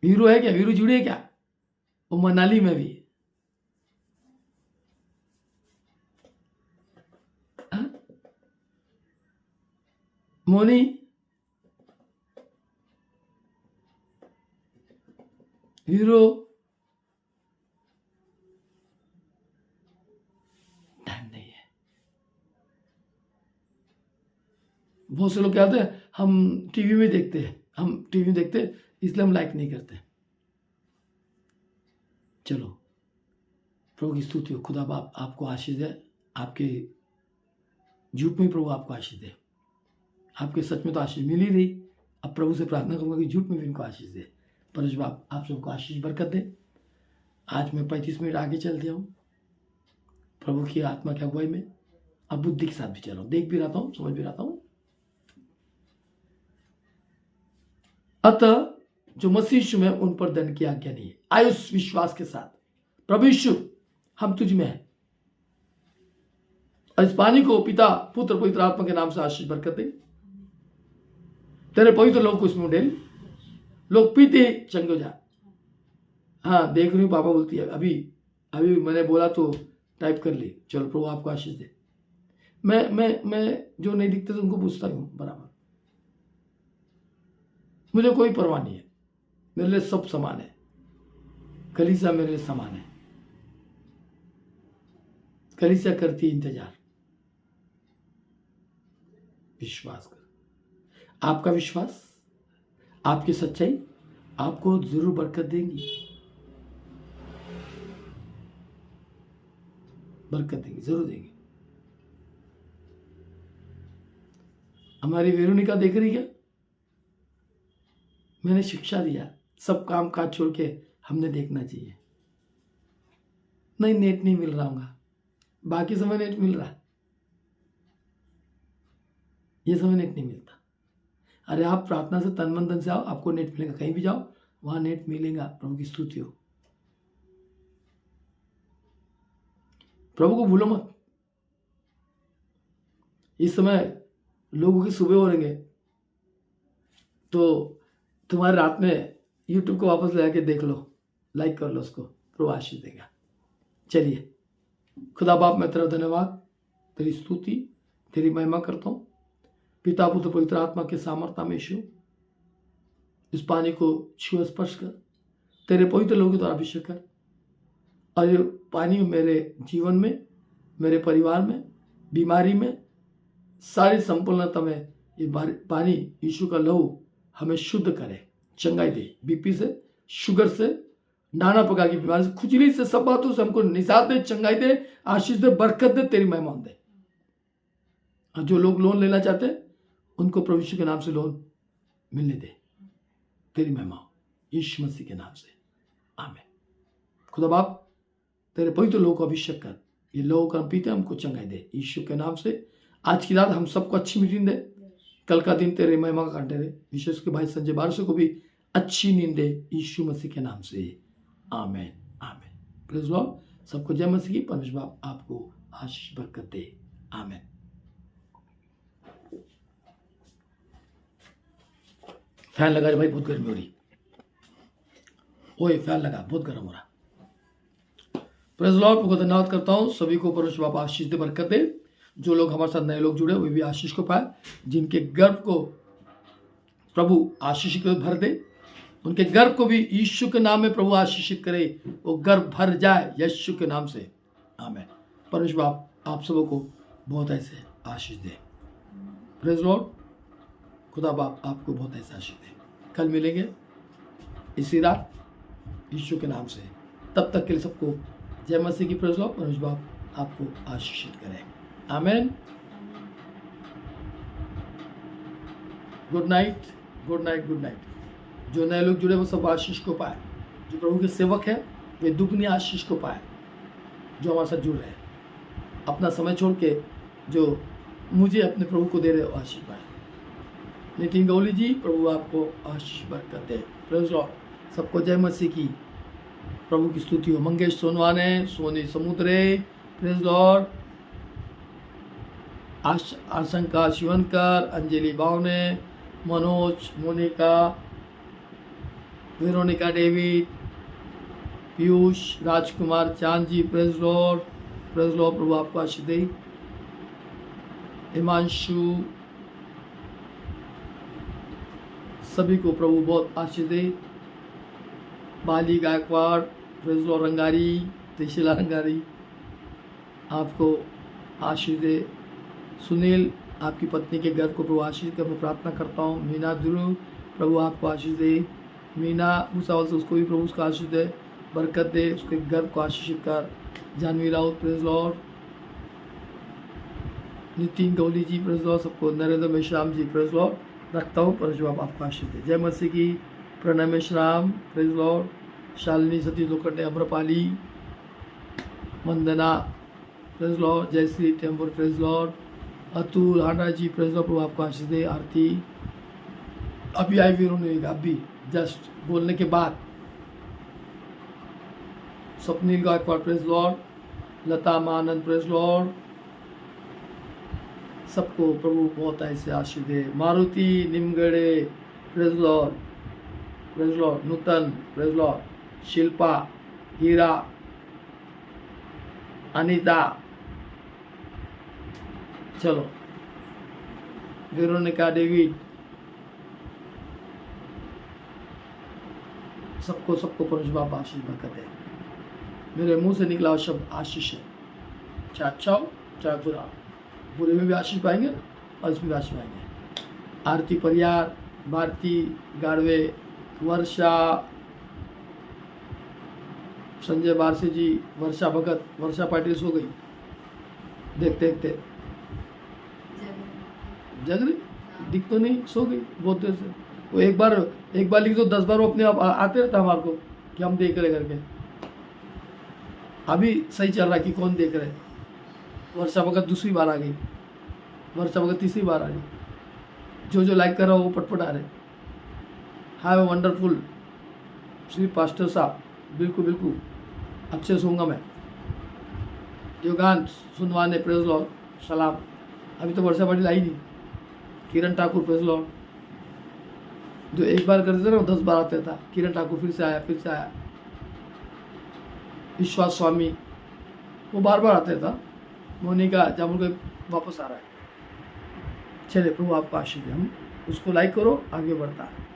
वीरू है क्या, वीरू जुड़ी है क्या, वो मनाली में भी। हाँ? मोनी हीरो टाइम नहीं है। बहुत से लोग क्या होते हैं, हम टीवी में देखते हैं, हम टीवी में देखते हैं इसलिए हम लाइक नहीं करते। चलो, प्रभु की स्तुति हो। खुदा बाप आपको आशीष दे, आपके झूठ में प्रभु आपको आशीष दे। आपके सच में तो आशीष मिल ही रही, अब प्रभु से प्रार्थना करूंगा कि झूठ में भी इनको आशीष दे। परमेश्वर बाप आप सबको आशीष बरकत दे। आज मैं 35 मिनट आगे चल दिया हूँ प्रभु की आत्मा की अगुवाई में। अब बुद्धि के साथ भी चल रहा हूँ, देख भी रहा हूँ, समझ भी रहा हूँ। अतः जो मसीह यीशु में, उन पर दंड की आज्ञा नहीं है। आयुष विश्वास के साथ प्रभु यीशु हम तुझ में हैं, और इस पानी को पिता पुत्र पवित्र आत्मा के नाम से आशीष बरकत दे। तेरे पवित्र लोग को इसमें डेल, लोग पीते ही चंगे हो जा। हाँ देख रही हूँ, पापा बोलती है अभी अभी मैंने बोला तो टाइप कर ली। चलो प्रभु आपको आशीष दे। मैं जो नहीं दिखते तो उनको पूछता हूँ बराबर, मुझे कोई परवाह नहीं है, मेरे लिए सब समान है। कलीसिया मेरे लिए समान है, कलीसिया करती है इंतजार। विश्वास कर, आपका विश्वास, आपकी सच्चाई आपको जरूर बरकत देंगी, बरकत देंगी, जरूर देंगी। हमारी वेरोनिका देख रही क्या, मैंने शिक्षा दिया सब काम काज छोड़ के हमने देखना चाहिए। नहीं नेट नहीं मिल रहा होगा, बाकी समय नेट मिल रहा, ये समय नेट नहीं मिलता। अरे आप प्रार्थना से तन मन धन से आओ, आपको नेट मिलेगा। कहीं भी जाओ वहां नेट मिलेगा। प्रभु की स्तुति हो। प्रभु को भूलो मत। इस समय लोगों की सुबह हो रहेंगे तो तुम्हारे रात में यूट्यूब को वापस ले आके देख लो, लाइक कर लो उसको, प्रभु आशीष देगा। चलिए, खुदा बाप मैं तेरा धन्यवाद, तेरी स्तुति, तेरी महिमा करता हूँ। पिता पुत्र पवित्र आत्मा के सामर्थ्य में यीशु इस पानी को छुआ स्पर्श कर, तेरे पवित्र लोगों के द्वारा अभिषेक कर, और ये पानी मेरे जीवन में, मेरे परिवार में, बीमारी में, सारी संपूर्णता में ये पानी यीशु का लहू हमें शुद्ध करे, चंगाई दे। बीपी से, शुगर से, नाना प्रकार की बीमारी से, खुजली से, सब बातों से हमको निजात दे, चंगाई दे, आशीष दे, बरकत दे, तेरी महिमा दे। और जो लोग लोन लेना चाहते हैं उनको प्रभु यीशु के नाम से लोन मिलने दे, तेरी महिमा यीशु मसीह के नाम से, आमीन। खुदा बाप तेरे पवित्र लोगों को अभिषेक कर, ये लोग हम पीते हमको चंगाई दे यीशु के नाम से। आज की रात हम सबको अच्छी मीटिंग दे, कल का दिन तेरे महिमा का कांटे रहे। विशेष के भाई संजय बारसो को भी अच्छी नींद दे यीशु मसीह के नाम से, आमीन, आमीन। Praise Lord. सबको जय मसीह की। परमेश्वर बाप आपको आशीष बरकत दे, आमीन। फैन लगा भाई, बहुत गर्मी हो रही। ओए फैन लगा, बहुत गर्म हो रहा। प्रेज लॉर्ड, को धन्यवाद करता हूँ। सभी को परमेश्वर बाप आशीष दे, बरकत दे। जो लोग हमारे साथ नए लोग जुड़े वे भी आशीष को पाए। जिनके गर्भ को प्रभु आशीष को भर दे, उनके गर्भ को भी यीशु के नाम में प्रभु आशीषित करे, वो गर्भ भर जाए यीशु के नाम से। आमीन। परमेश्वर बाप आप सबों को बहुत ऐसे आशीष दे। प्रेज लॉर्ड, खुदा बाप आपको बहुत ऐसे आशीष दे। कल मिलेंगे इसी रात यीशु के नाम से। तब तक के लिए सबको जय मसीह की। प्रेज लॉर्ड, परमेश्वर बाप आपको आशीषित करें। आमीन। Good night, good night, good night. जो नए लोग जुड़े वो सब आशीष को पाए। जो प्रभु के सेवक है वे दुगनी आशीष को पाए। जो हमारे साथ जुड़ रहे हैं, अपना समय छोड़ के जो मुझे अपने प्रभु को दे रहे हो आशीष पाए। नितिन गौली जी, प्रभु आपको आशीष बरकत दे। प्रेज लॉर्ड, सबको जय मसीह की। प्रभु की स्तुति हो। मंगेश सोनवाने, सोनी समुद्रे, प्रेज लॉर्ड। आशंका शिवनकर, अंजलि बावने, मनोज, मोनिका, वेरोनिका डेविड, पीयूष, राजकुमार, चांद जी, प्रेज लॉर्ड, प्रेज लॉर्ड। प्रभु आपको आशीष दे। हिमांशु, सभी को प्रभु बहुत आशीष दे। बाली गायकवाड़, प्रेज लॉर्ड। रंगारी, त्रिशिला रंगारी, आपको आशीष दे। सुनील, आपकी पत्नी के घर को प्रभु आशीष कर मैं प्रार्थना करता हूँ। मीना ध्रुव, प्रभु आपको आशीष दे। मीना भूसावल से, उसको भी प्रभु उसका आशीष दे, बरकत दे, उसके घर को आशीषित कर। Janhavi Raut, praise Lord. Nitin Gauli ji, praise Lord. सबको नरेंद्र मेश्राम जी, प्रेज लॉर्ड रखता हूँ। परमेश्वर आपको आशीष दे। जय मसीह की। Pranay Meshram, praise Lord. Shalini Satish Lokhande, Amrapali, Vandana, praise Lord. Jayashree Tempur, praise Lord. Atul Handa ji, praise Lord. प्रभु आपको आशीष दे। आरती अभी आई भी उन्होंने अभी जस्ट बोलने के बाद। Swapnil Gaikwad, praise Lord. Lata Manand, praise Lord. सबको प्रभु बहुत ऐसे आशीष दे। Maruti Nimgade, praise Lord, praise Lord. Nutan, praise Lord. Shilpa, Heera, Anita, चलो, वेरोनिका डेविड, सबको सबको परमेश्वर बाप आशीष बरकत है। मेरे मुंह से निकला शब्द आशीष है, चाहे अच्छा हो चाहे बुरा हो। बुरे में भी आशीष पाएंगे और इसमें भी आशीष पाएंगे। आरती परियार, भारती गाड़वे, वर्षा, संजय बारसे जी, वर्षा भगत, वर्षा पाटिल सो गई देखते देखते, जग रही, दिख तो नहीं, सो गई बहुत देर से। वो एक बार लिख दो 10 बार वो अपने आप आते रहता हमारे को कि हम देख रहे करके। अभी सही चल रहा है कि कौन देख रहे। वर्षा भगत दूसरी बार आ गई, वर्षा भगत तीसरी बार आ गई। जो लाइक कर रहा हो वो पटपट आ रहे। हाय वंडरफुल श्री पास्टर साहब, बिल्कुल बिल्कुल अच्छे सोऊंगा मैं। योगांश सुनवाने, प्रेज लॉर्ड, सलाम। अभी तो वर्षा पाटिल आई नहीं। किरण ठाकुर, प्रेज लॉर्ड। जो एक बार करते थे ना 10 बार आता था। किरण ठाकुर फिर से आया। विश्वास स्वामी वो बार आता था। मोनिका जामुल को वापस आ रहा है। चले, प्रभु आपको आशीष दे। हम उसको लाइक करो, आगे बढ़ता है।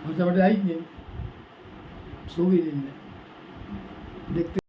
वर्षा पाटिल आई नहीं, सो गई नींद में। देखते